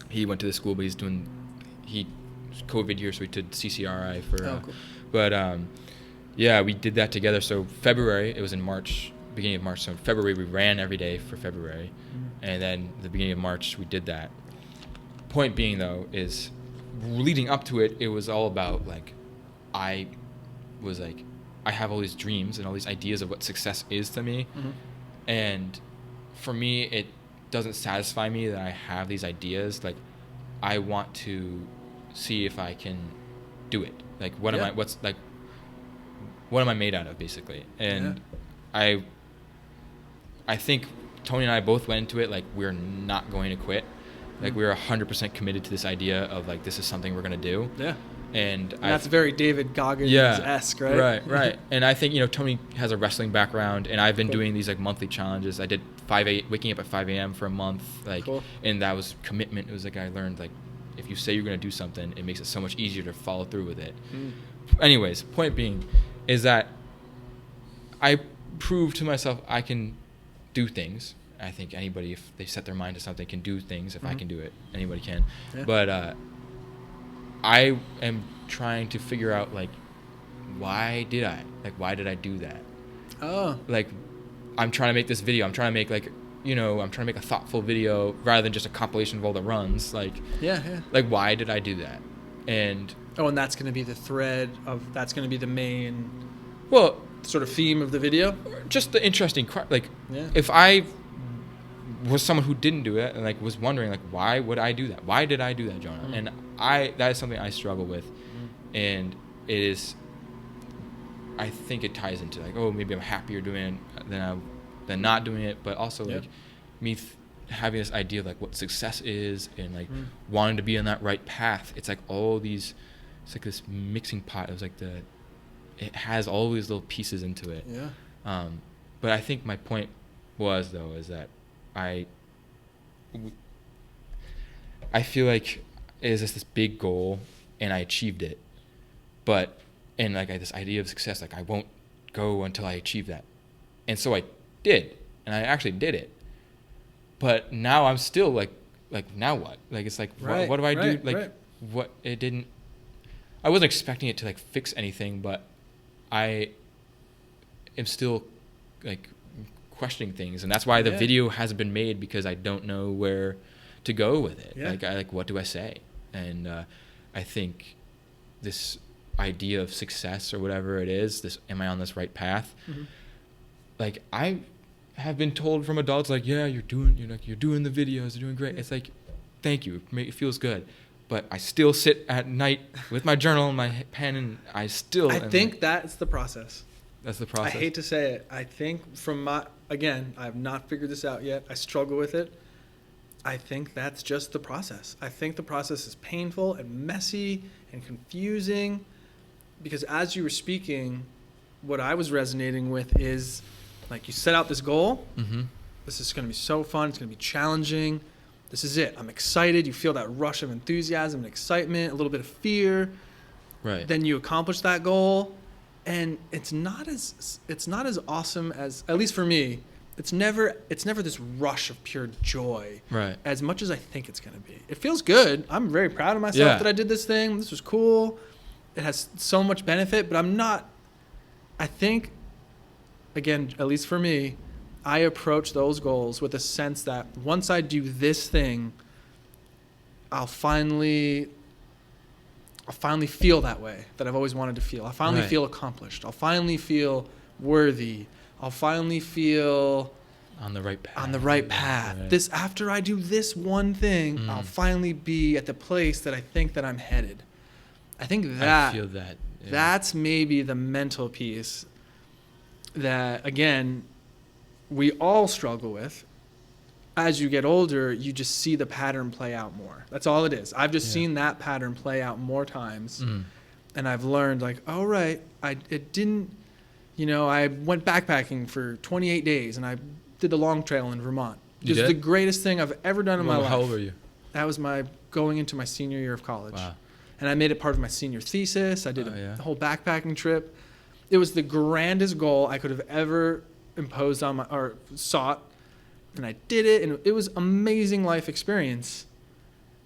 He went to the school, but it's COVID year, so we did CCRI for. Cool. But yeah, we did that together. So February, it was in March, beginning of March. So in February, we ran every day for February, and then the beginning of March, we did that. Point being, though, is leading up to it, it was all about like, I have all these dreams and all these ideas of what success is to me, and for me, it doesn't satisfy me that I have these ideas. Like, I want to see if I can do it. Like, what am I made out of, basically? And I think Tony and I both went into it like we're not going to quit. Like, we're 100% committed to this idea of like, this is something we're going to do. Yeah. And that's very David Goggins-esque, right? Right. And I think, Tony has a wrestling background, and I've been doing these like monthly challenges. I did waking up at 5 a.m. for a month, like, and that was commitment. It was like, I learned like, if you say you're going to do something, it makes it so much easier to follow through with it. Anyways, point being is that I proved to myself I can do things. I think anybody, if they set their mind to something, can do things. If I can do it, anybody can. Yeah. But I am trying to figure out, like, why did I do that? Oh. Like, I'm trying to make this video. I'm trying to make, like, I'm trying to make a thoughtful video rather than just a compilation of all the runs. Like, like, why did I do that? And that's going to be the thread that's going to be the main, sort of theme of the video? Just the interesting, like, if I was someone who didn't do it and like was wondering like, why would I do that? Why did I do that, Jonah? And that is something I struggle with, and it is. I think it ties into like, maybe I'm happier doing it than not doing it, but also like me having this idea of like what success is and like wanting to be on that right path. It's like all these. It's like this mixing pot. It was like it has all these little pieces into it. Yeah. But I think my point is that I feel like it is this big goal and I achieved it, and like this idea of success, like I won't go until I achieve that, and so I did, and I actually did it, but now I'm still like now what? Like it's like what do I do? Like what it didn't. I wasn't expecting it to like fix anything, but I am still like questioning things, and that's why the video hasn't been made, because I don't know where to go with it. Like what do I say? And I think this idea of success or whatever it is, this am I on this right path? Like I have been told from adults like, you're doing the videos, you're doing great. It's like, thank you, it feels good. But I still sit at night with my journal and my pen, and I think that's the process. That's the process. I hate to say it. I think again, I have not figured this out yet. I struggle with it. I think that's just the process. I think the process is painful and messy and confusing, because as you were speaking, what I was resonating with is like you set out this goal. This is going to be so fun. It's going to be challenging. This is it. I'm excited. You feel that rush of enthusiasm and excitement, a little bit of fear. Right. Then you accomplish that goal, and it's not as awesome as, at least for me, it's never this rush of pure joy. Right. As much as I think it's going to be. It feels good. I'm very proud of myself that I did this thing. This was cool. It has so much benefit, but I think, again, at least for me, I approach those goals with a sense that once I do this thing, I'll finally feel that way that I've always wanted to feel. I'll finally feel accomplished. I'll finally feel worthy. I'll finally feel on the right path. Right. After I do this one thing, I'll finally be at the place that I think that I'm headed. I think I feel that. Yeah. That's maybe the mental piece that, again, we all struggle with. As you get older, you just see the pattern play out more. That's all it is. I've just seen that pattern play out more times. And I've learned like, I went backpacking for 28 days and I did the long trail in Vermont. It was the greatest thing I've ever done in my life. How old were you? That was my going into my senior year of college. Wow. And I made it part of my senior thesis. I did yeah. a whole backpacking trip. It was the grandest goal I could have ever imposed on or sought. And I did it, and it was amazing life experience.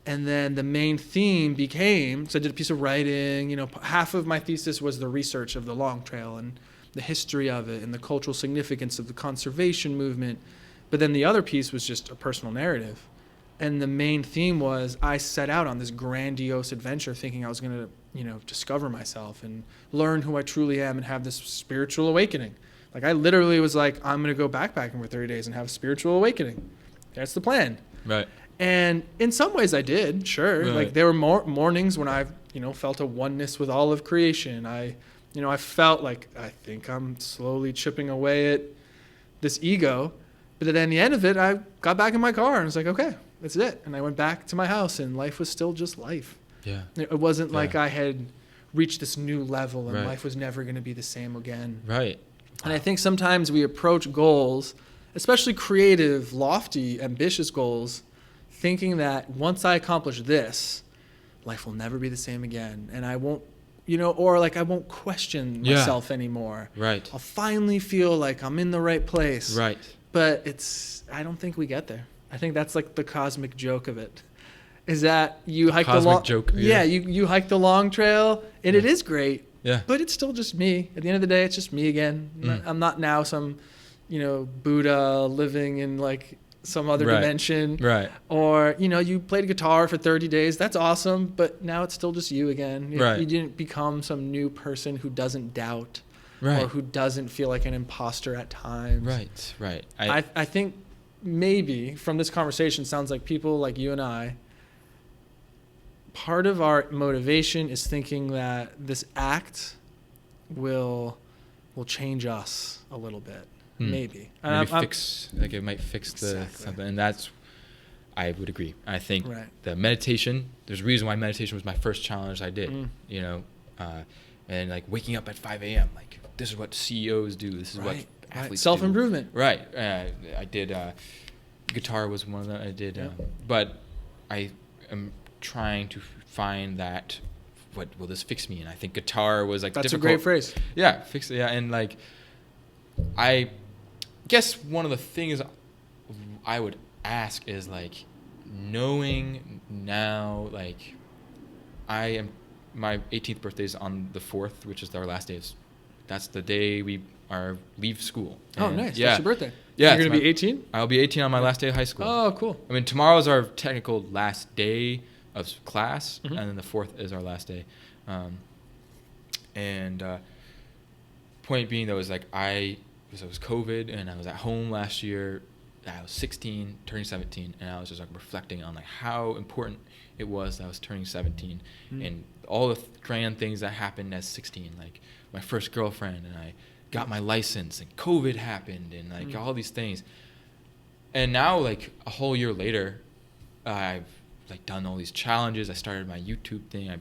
And then the main theme became, so I did a piece of writing, you know, half of my thesis was the research of the Long Trail and the history of it and the cultural significance of the conservation movement. But then the other piece was just a personal narrative. And the main theme was I set out on this grandiose adventure thinking I was going to, you know, discover myself and learn who I truly am and have this spiritual awakening. Like I literally was like, I'm going to go backpacking for 30 days and have a spiritual awakening. That's the plan. Right. And in some ways I did, sure. Right. Like there were mornings when I, you know, felt a oneness with all of creation. I felt like I think I'm slowly chipping away at this ego. But at the end of it, I got back in my car and was like, okay, that's it. And I went back to my house and life was still just life. Yeah. It wasn't like I had reached this new level and Right. life was never going to be the same again. Right. And I think sometimes we approach goals, especially creative, lofty, ambitious goals, thinking that once I accomplish this, life will never be the same again. And I won't, you know, or like I won't question myself anymore. Right. I'll finally feel like I'm in the right place. Right. But I don't think we get there. I think that's like the cosmic joke of it. Is that you hike the long joke. Yeah, you hike the Long Trail and it is great. Yeah. But it's still just me. At the end of the day, it's just me again. I'm not now some, you know, Buddha living in like some other dimension. Right. Or, you know, you played guitar for 30 days. That's awesome. But now it's still just you again. You didn't become some new person who doesn't doubt. Right. Or who doesn't feel like an imposter at times. Right. Right. I think maybe from this conversation sounds like people like you and I, part of our motivation is thinking that this act will change us a little bit. Maybe. Maybe it might fix the something. And that's, I would agree. I think the meditation, there's a reason why meditation was my first challenge I did, you know, and like waking up at 5 a.m. Like this is what CEOs do. This is what athletes do. Self-improvement. Right. I did, guitar was one of them I did, but I am trying to find that, what will this fix me? And I think guitar was like that's difficult. a great phrase. Yeah, fix it. Yeah, and like, I guess one of the things I would ask is like, knowing now, like, my 18th birthday is on the 4th, which is our last day. That's the day we leave school. Oh, and nice. That's your birthday. Yeah. You're going to be 18? I'll be 18 on my last day of high school. Oh, cool. I mean, tomorrow's our technical last day of class, and then the 4th is our last day. Point being, though, is like it was COVID, and I was at home last year. I was 16, turning 17, and I was just like reflecting on like how important it was that I was turning 17, and all the grand things that happened at 16, like my first girlfriend, and I got my license, and COVID happened, and like all these things. And now, like a whole year later, I've like done all these challenges. I started my YouTube thing. I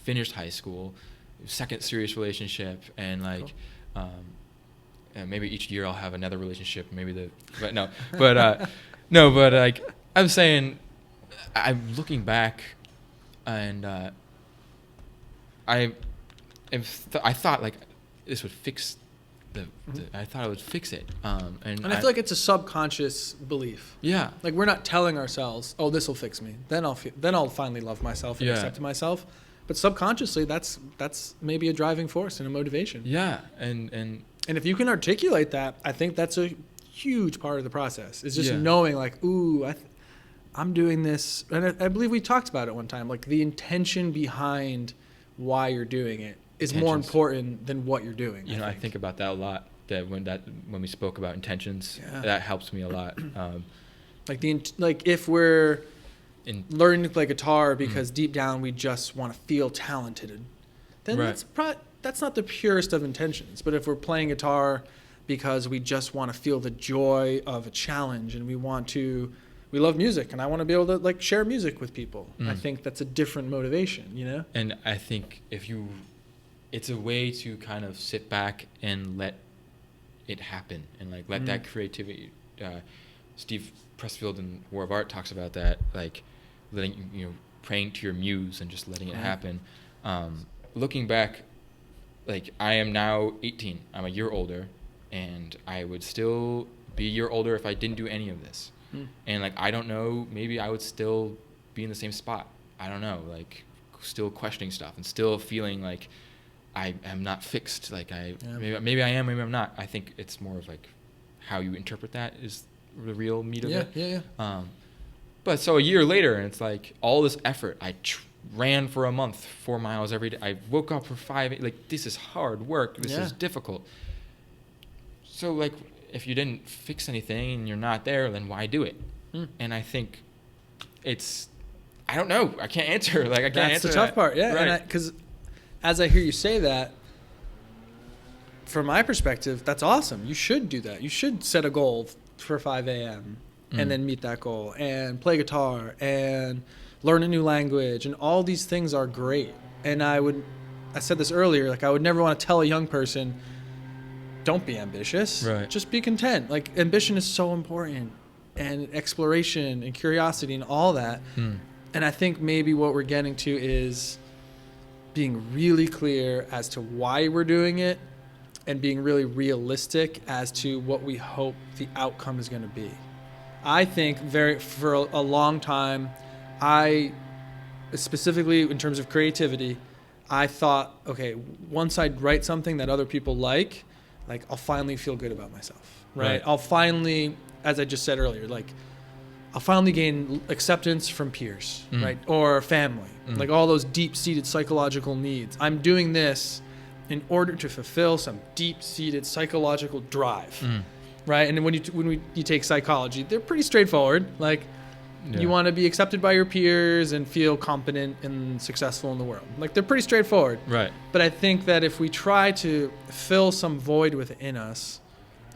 finished high school, second serious relationship, and like, and maybe each year I'll have another relationship. But like I'm saying, I'm looking back, and I thought like this would fix I thought I would fix it. And I feel like it's a subconscious belief. Yeah. Like we're not telling ourselves, "Oh, this will fix me." Then I'll finally love myself and accept myself. But subconsciously, that's maybe a driving force and a motivation. Yeah, and if you can articulate that, I think that's a huge part of the process. Is just knowing like, ooh, I'm doing this, and I believe we talked about it one time. Like the intention behind why you're doing it is more important than what you're doing. You know, I think about that a lot. That when we spoke about intentions, that helps me a lot. Like if we're learning to play guitar because deep down we just want to feel talented, then that's not the purest of intentions. But if we're playing guitar because we just want to feel the joy of a challenge and we love music and I want to be able to like share music with people, I think that's a different motivation, you know? And I think it's a way to kind of sit back and let it happen and like let that creativity. Steve Pressfield in War of Art talks about that, like letting praying to your muse and just letting it happen. Looking back, like I am now 18. I'm a year older, and I would still be a year older if I didn't do any of this. And like I don't know, maybe I would still be in the same spot. I don't know, like still questioning stuff and still feeling like I am not fixed. Like maybe I am, maybe I'm not. I think it's more of like how you interpret that is the real meat of it. But so a year later, and it's like all this effort. I ran for a month, 4 miles every day. I woke up for 5. Like this is hard work. This is difficult. So like if you didn't fix anything and you're not there, then why do it? And I think I don't know. I can't answer. Like I can't answer. That's the tough part. Yeah, right. Because as I hear you say that, from my perspective, that's awesome. You should do that. You should set a goal for 5 a.m. and then meet that goal and play guitar and learn a new language, and all these things are great. And I said this earlier, like I would never want to tell a young person, don't be ambitious. Right. Just be content. Like ambition is so important, and exploration and curiosity and all that. And I think maybe what we're getting to is being really clear as to why we're doing it and being really realistic as to what we hope the outcome is going to be. I think for a long time, specifically in terms of creativity, I thought, okay, once I write something that other people like I'll finally feel good about myself, right? I'll finally, as I just said earlier, like I'll finally gain acceptance from peers, right? Or family, like all those deep-seated psychological needs. I'm doing this in order to fulfill some deep-seated psychological drive, right? And then when you take psychology, they're pretty straightforward. Like you want to be accepted by your peers and feel competent and successful in the world. Like they're pretty straightforward. Right. But I think that if we try to fill some void within us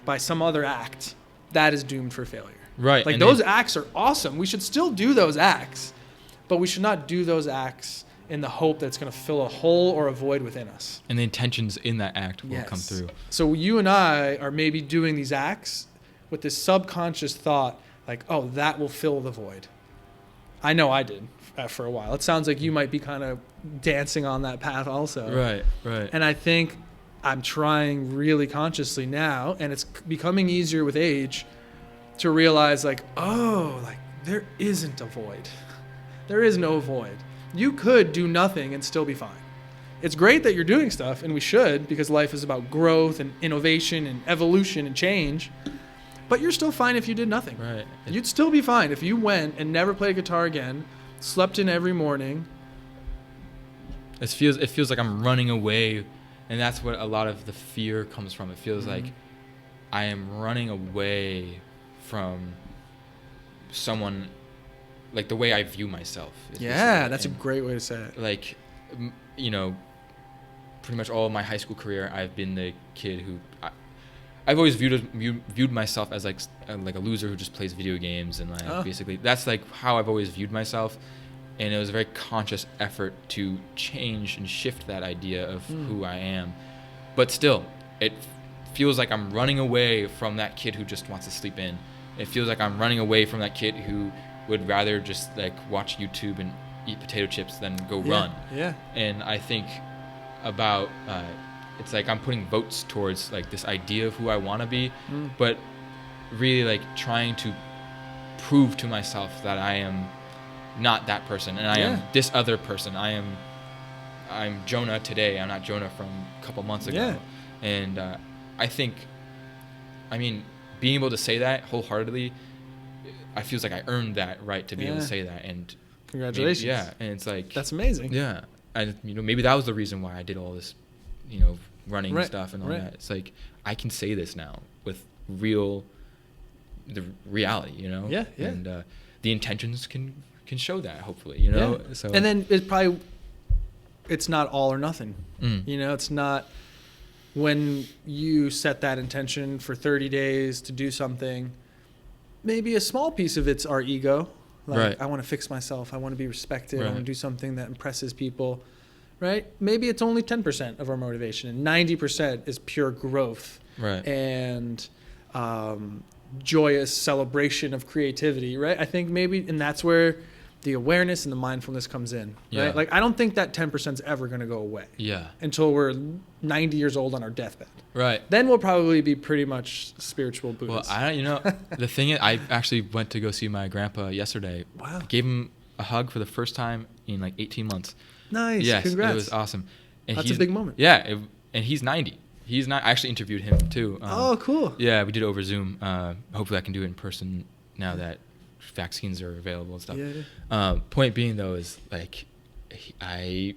by some other act, that is doomed for failure. Right. Like those acts are awesome. We should still do those acts, but we should not do those acts in the hope that it's going to fill a hole or a void within us. And the intentions in that act will come through. So you and I are maybe doing these acts with this subconscious thought, like, oh, that will fill the void. I know I did for a while. It sounds like you might be kind of dancing on that path also. Right. And I think I'm trying really consciously now, and it's becoming easier with age, to realize like, oh, like there isn't a void. There is no void. You could do nothing and still be fine. It's great that you're doing stuff, and we should, because life is about growth and innovation and evolution and change. But you're still fine if you did nothing. Right. You'd still be fine if you went and never played guitar again, slept in every morning. It feels like I'm running away, and that's what a lot of the fear comes from. It feels like I am running away from someone, like the way I view myself. Yeah, that's a great way to say it. Like, you know, pretty much all of my high school career, I've been the kid who I've always viewed myself as like a loser who just plays video games, and like basically that's like how I've always viewed myself. And it was a very conscious effort to change and shift that idea of who I am. But still, it feels like I'm running away from that kid who just wants to sleep in. It feels like I'm running away from that kid who would rather just like watch YouTube and eat potato chips than go run. Yeah. And I think about it's like I'm putting votes towards like this idea of who I want to be, but really like trying to prove to myself that I am not that person, and I am this other person. I'm Jonah today. I'm not Jonah from a couple months ago. Yeah. And I think, I mean, being able to say that wholeheartedly, I feels like I earned that right to be able to say that. And congratulations. And it's like that's amazing. Yeah, and maybe that was the reason why I did all this, running stuff and all that. It's like I can say this now with the reality, Yeah. And the intentions can show that, hopefully, So and then it's not all or nothing. It's not when you set that intention for 30 days to do something. Maybe a small piece of it's our ego. Like, I want to fix myself. I want to be respected. I want to do something that impresses people, right? Maybe it's only 10% of our motivation, and 90% is pure growth and joyous celebration of creativity, right? I think maybe, and that's where the awareness and the mindfulness comes in, right? Yeah. Like, I don't think that 10% is ever going to go away. Yeah. Until we're 90 years old on our deathbed. Right. Then we'll probably be pretty much spiritual Buddhists. Well, the thing is, I actually went to go see my grandpa yesterday. Wow. I gave him a hug for the first time in like 18 months. Nice. Yes, Congrats. it was awesome. And That's a big moment. Yeah, and he's 90. He's not. I actually interviewed him too. Oh, cool. Yeah, we did it over Zoom. Hopefully, I can do it in person now that vaccines are available and stuff. Yeah. Point being though is like, I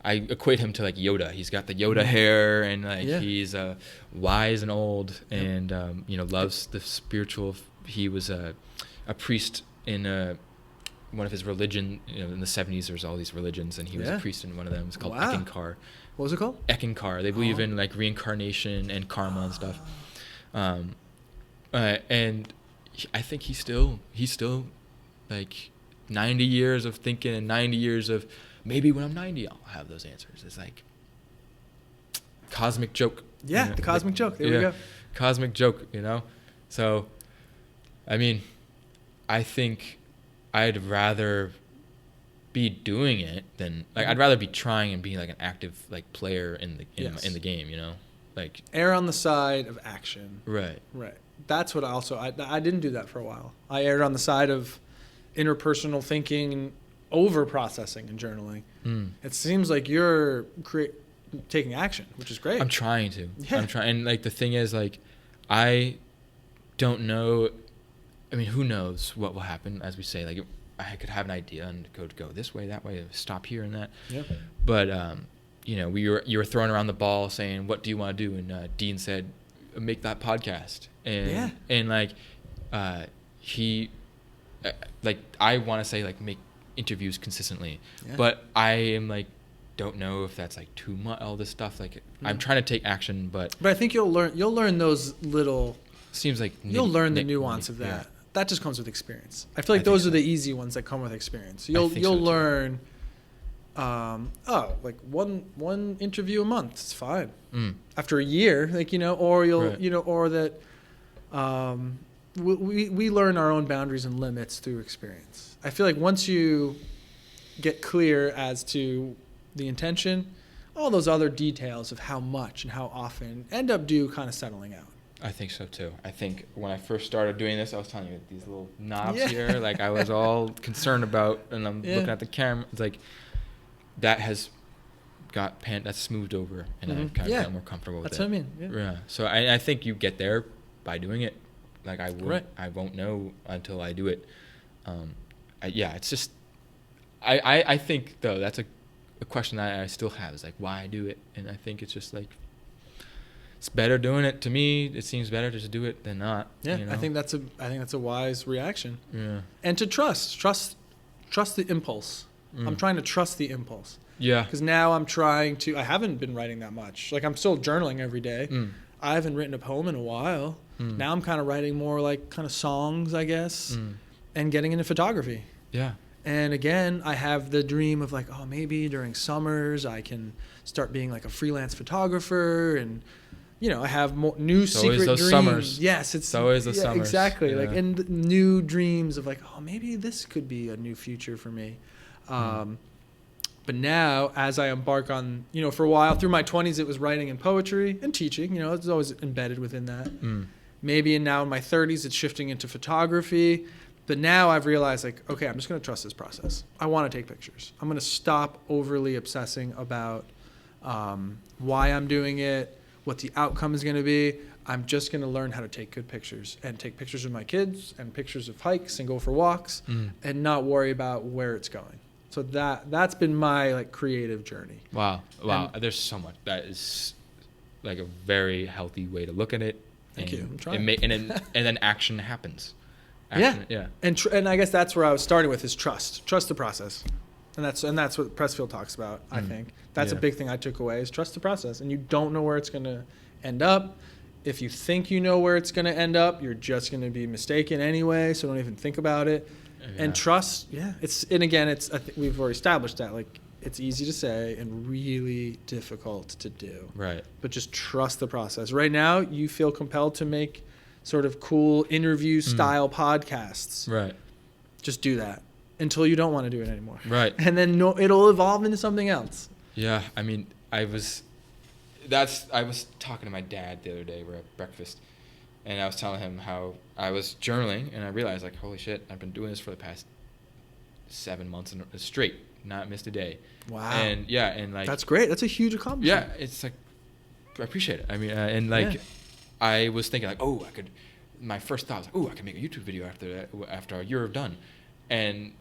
equate him to like Yoda. He's got the Yoda hair and like he's wise and old and loves the spiritual. He was a priest in one of his religion. In the 70s, there's all these religions, and he was a priest in one of them. It's called Eckankar. What was it called? Eckankar. They believe in like reincarnation and karma and stuff. And I think he's still like 90 years of thinking and 90 years of maybe when I'm 90 I'll have those answers. It's like cosmic joke. Yeah, the cosmic joke. There we go. Cosmic joke, So, I mean, I think I'd rather be doing it than like I'd rather be trying and being like an active like player in the game, like err on the side of action. Right. That's what I didn't do that for a while. I erred on the side of interpersonal thinking and over processing and journaling. It seems like you're taking action, which is great. I'm trying to. Yeah. I'm trying. And like the thing is, like, I don't know. I mean, who knows what will happen? As we say, like, I could have an idea and go this way, that way, stop here and that. Yeah. But you were throwing around the ball saying, "What do you want to do?" And Dean said, "Make that podcast." And like, he, like, I want to say like make interviews consistently, but I am like, don't know if that's like too much. All this stuff, like, I'm trying to take action, but I think you'll learn those little. Seems like you'll learn the nuance of that. Yeah. That just comes with experience. I feel like those are the easy ones that come with experience. You'll learn. Like one interview a month, it's fine. After a year, like, or you'll, or that, we learn our own boundaries and limits through experience. I feel like once you get clear as to the intention, all those other details of how much and how often end up kind of settling out. I think so too. I think when I first started doing this, I was telling you these little knobs here, like I was all concerned about, and I'm looking at the camera. It's like that has that's smoothed over, and I've kind of gotten more comfortable with it. That's what I mean. Yeah. So I think you get there by doing it. Like I won't know until I do it. It's just I think though that's a question that I still have is like why I do it, and I think it's just like. It's better doing it to me. It seems better to just do it than not. Yeah, I think that's a wise reaction. Yeah. And to trust the impulse. I'm trying to trust the impulse. Yeah. Because now I haven't been writing that much. Like I'm still journaling every day. I haven't written a poem in a while. Now I'm kind of writing more like kind of songs, I guess, and getting into photography. Yeah. And again, I have the dream of like, maybe during summers I can start being like a freelance photographer and. I have more new secret dreams. Summers. Yes, it's always the summers. Exactly. Yeah. Like, and new dreams of like, maybe this could be a new future for me. But now, as I embark on, for a while through my 20s, it was writing and poetry and teaching. It's always embedded within that. Maybe now in my 30s, it's shifting into photography. But now I've realized, like, okay, I'm just going to trust this process. I want to take pictures. I'm going to stop overly obsessing about why I'm doing it. What the outcome is going to be. I'm just going to learn how to take good pictures and take pictures of my kids and pictures of hikes and go for walks and not worry about where it's going. So that's been my like creative journey. Wow. And there's so much. That is like a very healthy way to look at it. Thank you. I'm trying. And then action happens. Yeah. And I guess that's where I was starting with is trust. Trust the process. And that's what Pressfield talks about, I think. That's a big thing I took away is trust the process. And you don't know where it's going to end up. If you think you know where it's going to end up, you're just going to be mistaken anyway, so don't even think about it. Yeah. And trust, I think we've already established that. Like, it's easy to say and really difficult to do. Right. But just trust the process. Right now, you feel compelled to make sort of cool interview-style podcasts. Right. Just do that. until you don't want to do it anymore. Right. And then it'll evolve into something else. Yeah. I mean, I was talking to my dad the other day. We're at breakfast, and I was telling him how I was journaling, and I realized, like, holy shit, I've been doing this for the past 7 months straight, not missed a day. Wow. And yeah, and like that's great. That's a huge accomplishment. Yeah, it's like I appreciate it. I mean, and like I was thinking like, oh, I could. My first thought was, oh, I could make a YouTube video after a year of done, and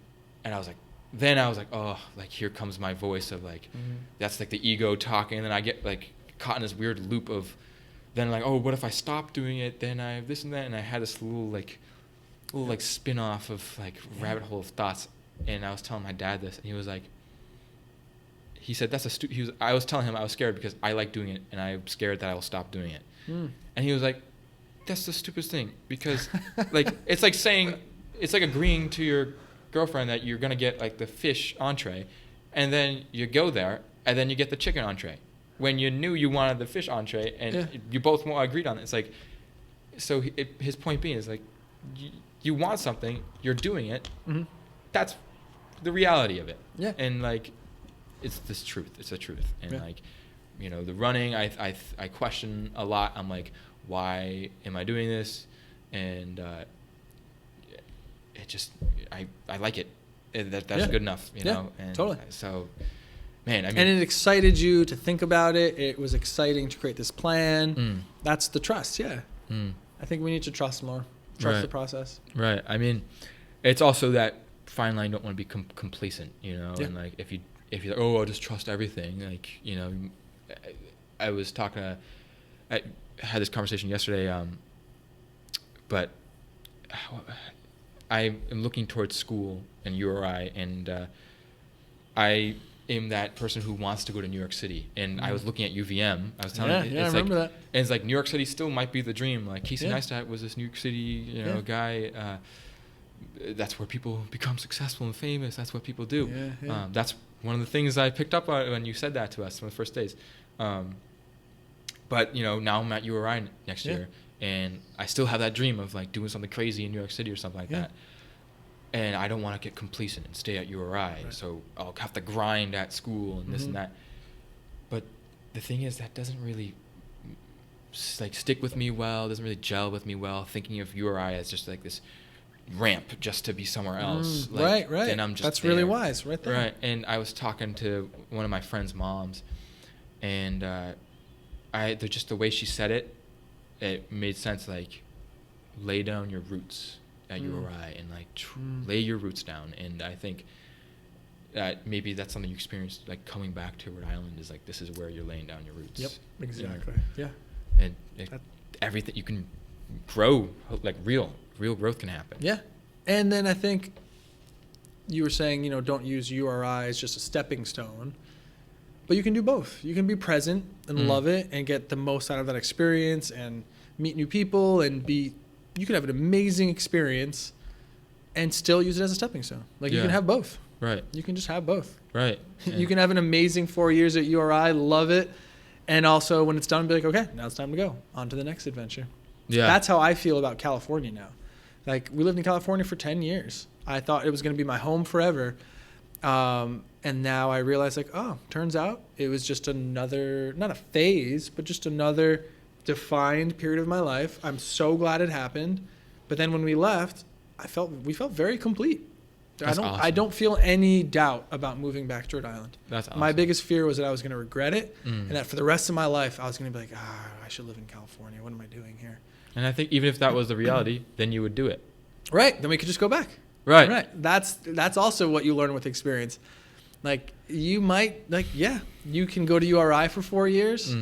I was like, oh, like here comes my voice of like, that's like the ego talking, and then I get like caught in this weird loop of, then like, oh, what if I stop doing it? Then I have this and that, and I had this little spin off of like rabbit hole of thoughts, and I was telling my dad this, and he was like. He said that's I was telling him I was scared because I like doing it and I'm scared that I will stop doing it. And he was like, that's the stupidest thing because like it's like agreeing to your girlfriend that you're gonna get like the fish entree, and then you go there and then you get the chicken entree when you knew you wanted the fish entree and you both agreed on it. It's like, so his point being is like, you want something, you're doing it. That's the reality of it. Yeah. And like. It's this truth. It's the truth. And like, you know, the running, I question a lot. I'm like, why am I doing this? And it just, I like it. That's good enough, you know? And totally. So, man, I mean. And it excited you to think about it. It was exciting to create this plan. That's the trust. Yeah. I think we need to trust more. Trust the process. Right. I mean, it's also that fine line. Don't want to be complacent, you know? And like, if you're like, oh, I'll just trust everything, like, you know, I was talking I had this conversation yesterday, but I am looking towards school and URI, and I am that person who wants to go to New York City, and I was looking at UVM. I was telling you, I remember that. And it's like New York City still might be the dream. Like Casey Neistat was this New York City, you know, guy. That's where people become successful and famous. That's what people do. That's one of the things I picked up on when you said that to us on the first days. But, you know, now I'm at URI next year, and I still have that dream of, like, doing something crazy in New York City or something like that. And I don't want to get complacent and stay at URI. Right. So I'll have to grind at school and this and that. But the thing is, that doesn't really, like, stick with me well, doesn't really gel with me well, thinking of URI as just, like, this ramp just to be somewhere else. Like, right. Then I'm just That's there. really wise, right there. Right. And I was talking to one of my friend's moms, and just the way she said it, it made sense. Like, lay down your roots at URI and like lay your roots down. And I think that maybe that's something you experienced, like coming back to Rhode Island, is like, this is where you're laying down your roots. Yep, exactly. You know? And everything you can grow, like real growth can happen. Yeah. And then I think you were saying, you know, don't use URI as just a stepping stone, but you can do both. You can be present and love it and get the most out of that experience and meet new people and you can have an amazing experience and still use it as a stepping stone. Like you can have both. Right. You can just have both. Right. You can have an amazing 4 years at URI, love it. And also when it's done, be like, okay, now it's time to go on to the next adventure. Yeah. That's how I feel about California now. Like, we lived in California for 10 years. I thought it was going to be my home forever. And now I realize, like, oh, turns out it was just another, not a phase, but just another defined period of my life. I'm so glad it happened. But then when we left, we felt very complete. That's awesome. I don't feel any doubt about moving back to Rhode Island. That's awesome. My biggest fear was that I was going to regret it, and that for the rest of my life, I was going to be like, I should live in California. What am I doing here? And I think even if that was the reality, then you would do it. Right. Then we could just go back. Right. That's also what you learn with experience. Like, you might, like, you can go to URI for 4 years.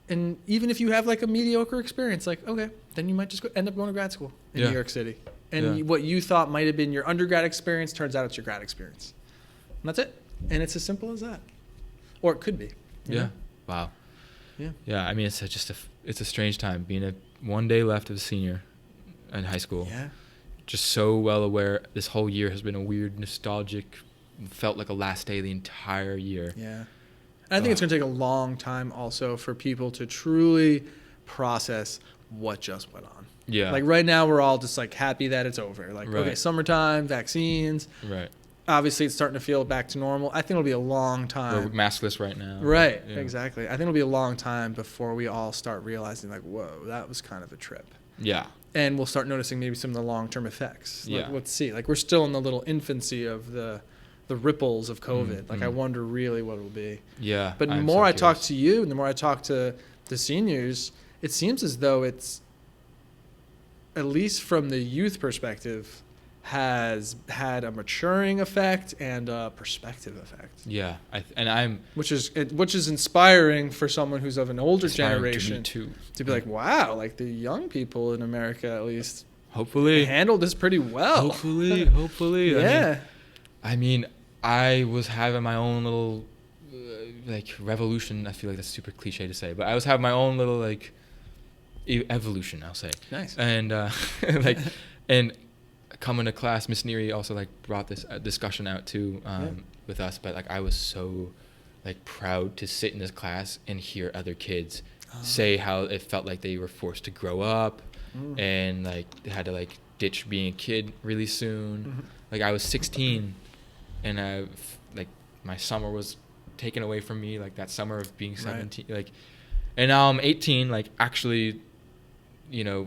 And even if you have, like, a mediocre experience, like, okay, then you might just end up going to grad school in New York City. And what you thought might have been your undergrad experience turns out it's your grad experience. And that's it. And it's as simple as that. Or it could be. You know? Wow. Yeah. I mean, it's a strange time being one day left of a senior in high school. Yeah. Just so well aware. This whole year has been a weird, nostalgic, felt like a last day the entire year. Yeah. And I think it's going to take a long time also for people to truly process what just went on. Yeah. Like right now we're all just like happy that it's over. Like, Right. okay, summertime, vaccines. Right. Obviously it's starting to feel back to normal. I think it'll be a long We're time. maskless right now. Right. Yeah. Exactly. I think it'll be a long time before we all start realizing like, whoa, that was kind of a trip. Yeah. And we'll start noticing maybe some of the long-term effects. Like, Yeah. let's see. Like we're still in the little infancy of the ripples of COVID. Like I wonder really what it'll be. Yeah. But the I'm more so I talk curious. to you and the more I talk to the seniors, it seems as though it's, at least from the youth perspective, has had a maturing effect and a perspective effect. Yeah. I'm Which is inspiring for someone who's of an older inspiring generation to me too. to be like, wow, like the young people in America at least Hopefully. handled this pretty well. Hopefully. Yeah. I mean, I was having my own little like revolution. I feel like that's super cliche to say, but I was having my own little like evolution, I'll say. Nice. And like, and coming to class, Miss Neary also like brought this discussion out too with us. But like, I was so like proud to sit in this class and hear other kids say how it felt like they were forced to grow up and like they had to like ditch being a kid really soon. Like I was 16 and like my summer was taken away from me, like that summer of being 17. Like, and now I'm 18, like actually, you know,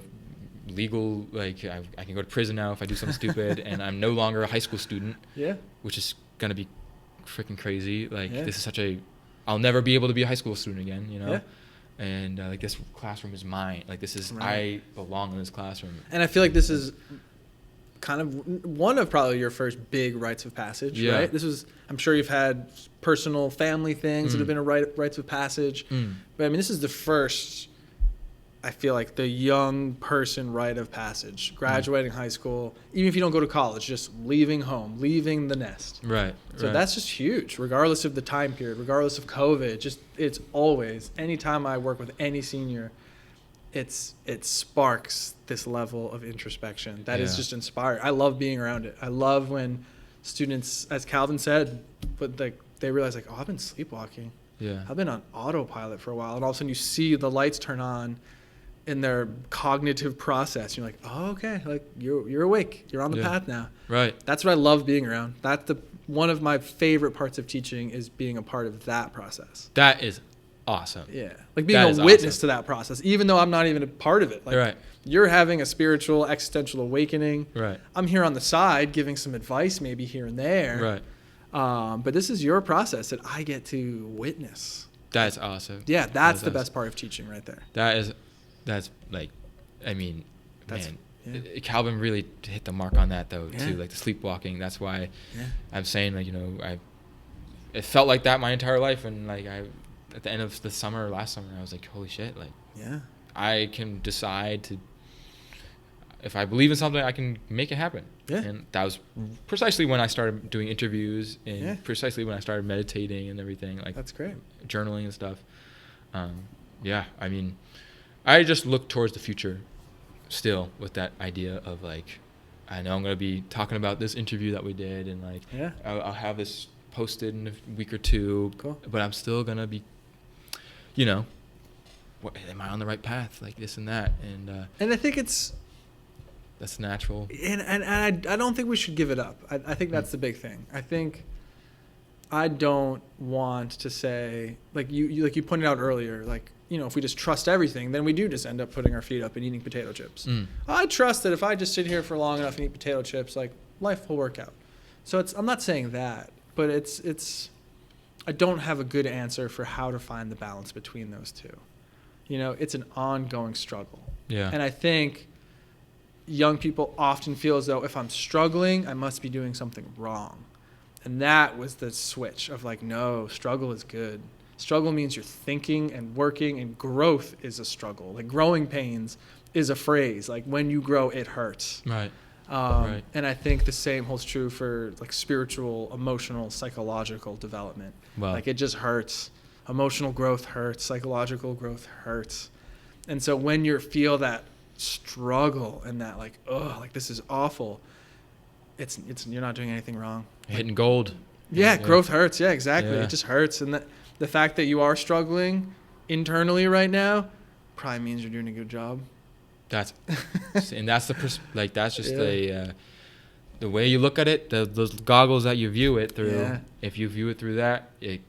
legal, like I can go to prison now if I do something stupid, and I'm no longer a high school student. Yeah. Which is gonna be freaking crazy. Like this is I'll never be able to be a high school student again, you know. Yeah. And like this classroom is mine. Like this is I belong in this classroom. And I feel like this is kind of one of probably your first big rites of passage, right? This was, I'm sure you've had personal family things that have been a rites of passage, but I mean, this is the first, I feel like the young person rite of passage, graduating high school, even if you don't go to college, just leaving home, leaving the nest. Right. So that's just huge, regardless of the time period, regardless of COVID. Just it's always, anytime I work with any senior, it sparks this level of introspection that is just inspiring. I love being around it. I love when students, as Calvin said, but they realize like, oh, I've been sleepwalking. Yeah. I've been on autopilot for a while, and all of a sudden you see the lights turn on in their cognitive process. You're like, oh, okay, like you're awake. You're on the path now. Right. That's what I love being around. That's one of my favorite parts of teaching is being a part of that process. That is awesome. Yeah. Like being a witness to that process, even though I'm not even a part of it. Like you're having a spiritual, existential awakening. Right. I'm here on the side giving some advice maybe here and there. Right. But this is your process that I get to witness. That's awesome. Yeah, that's the best part of teaching right there. That's like, I mean, Calvin really hit the mark on that though too, like the sleepwalking. That's why I'm saying, like, you know, it felt like that my entire life, and like at the end of the summer, last summer, I was like, holy shit, like I can decide to, if I believe in something, I can make it happen. And that was precisely when I started doing interviews and precisely when I started meditating and everything, like that's great, journaling and stuff. I mean, I just look towards the future still with that idea of like, I know I'm going to be talking about this interview that we did, and like I'll have this posted in a week or two, but I'm still going to be, you know, am I on the right path, like this and that, and I think that's natural, and I don't think we should give it up. I think that's the big thing. I think I don't want to say, like you pointed out earlier, like, you know, if we just trust everything, then we do just end up putting our feet up and eating potato chips. I trust that if I just sit here for long enough and eat potato chips, like life will work out. So I'm not saying that, but I don't have a good answer for how to find the balance between those two. You know, it's an ongoing struggle. Yeah. And I think young people often feel as though if I'm struggling, I must be doing something wrong. And that was the switch of like, no, struggle is good. Struggle means you're thinking and working, and growth is a struggle. Like growing pains is a phrase. Like when you grow, it hurts. Right. And I think the same holds true for like spiritual, emotional, psychological development. Wow. Like it just hurts. Emotional growth hurts. Psychological growth hurts. And so when you feel that struggle and that like, oh, like this is awful, it's you're not doing anything wrong. You're hitting gold. Yeah, growth hurts. Yeah, exactly. It just hurts. And the fact that you are struggling internally right now probably means you're doing a good job. That's like that's just the way you look at it, those goggles that you view it through. Yeah. If you view it through that, you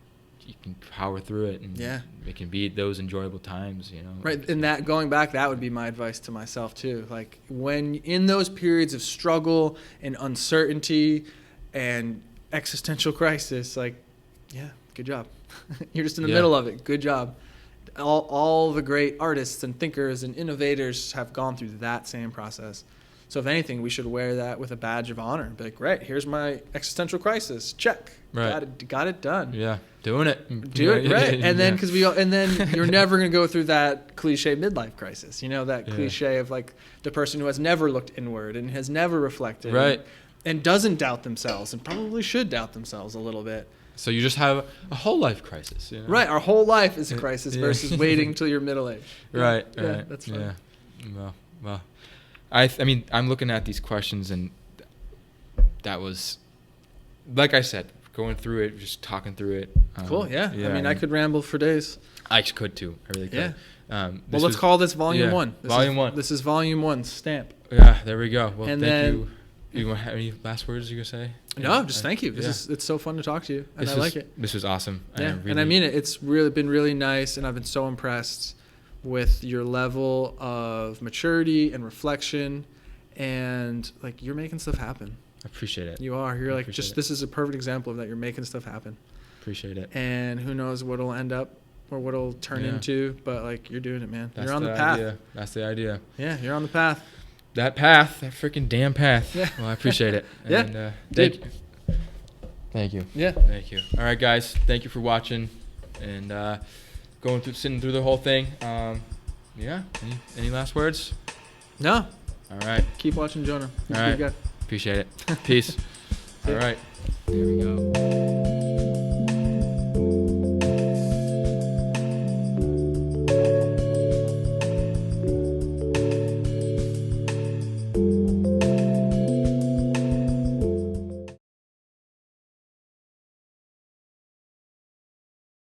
can power through it, and it can be those enjoyable times, you know. Right, and that going back, that would be my advice to myself too. Like when in those periods of struggle and uncertainty and existential crisis, like, yeah, good job. You're just in the middle of it. Good job. All the great artists and thinkers and innovators have gone through that same process. So if anything, we should wear that with a badge of honor. Be like, right, here's my existential crisis. Check. Right. Got it done. Yeah, doing it. Do it, right. And then then you're never going to go through that cliche midlife crisis. You know, that cliche of like the person who has never looked inward and has never reflected. Right. And doesn't doubt themselves and probably should doubt themselves a little bit. So you just have a whole life crisis. You know? Right. Our whole life is a crisis versus waiting until you're middle aged. Right. Yeah, right. that's fine. Yeah. Well, I mean, I'm looking at these questions, and that was, like I said, going through it, just talking through it. Cool. Yeah. I mean, I could ramble for days. I could too. I really could. Yeah. Well, let's call this Volume 1. Volume 1. This is Volume 1 stamp. Yeah. There we go. Well, and thank you. You want to have any last words you gonna say? No, just thank you. It's so fun to talk to you, and I like it. This was awesome. Yeah, and I mean it. It's really been really nice, and I've been so impressed with your level of maturity and reflection, and like you're making stuff happen. I appreciate it. You are. You're like just this is a perfect example of that. You're making stuff happen. Appreciate it. And who knows what it'll end up or what it'll turn into, but like you're doing it, man. You're on the path. Idea. That's the idea. Yeah, you're on the path. That freaking damn path. Yeah. Well, I appreciate it. And, thank you. Yeah. Thank you. All right, guys. Thank you for watching and sitting through the whole thing. Yeah. Any last words? No. All right. Keep watching Jonah. All right. Appreciate it. Peace. All right. There we go.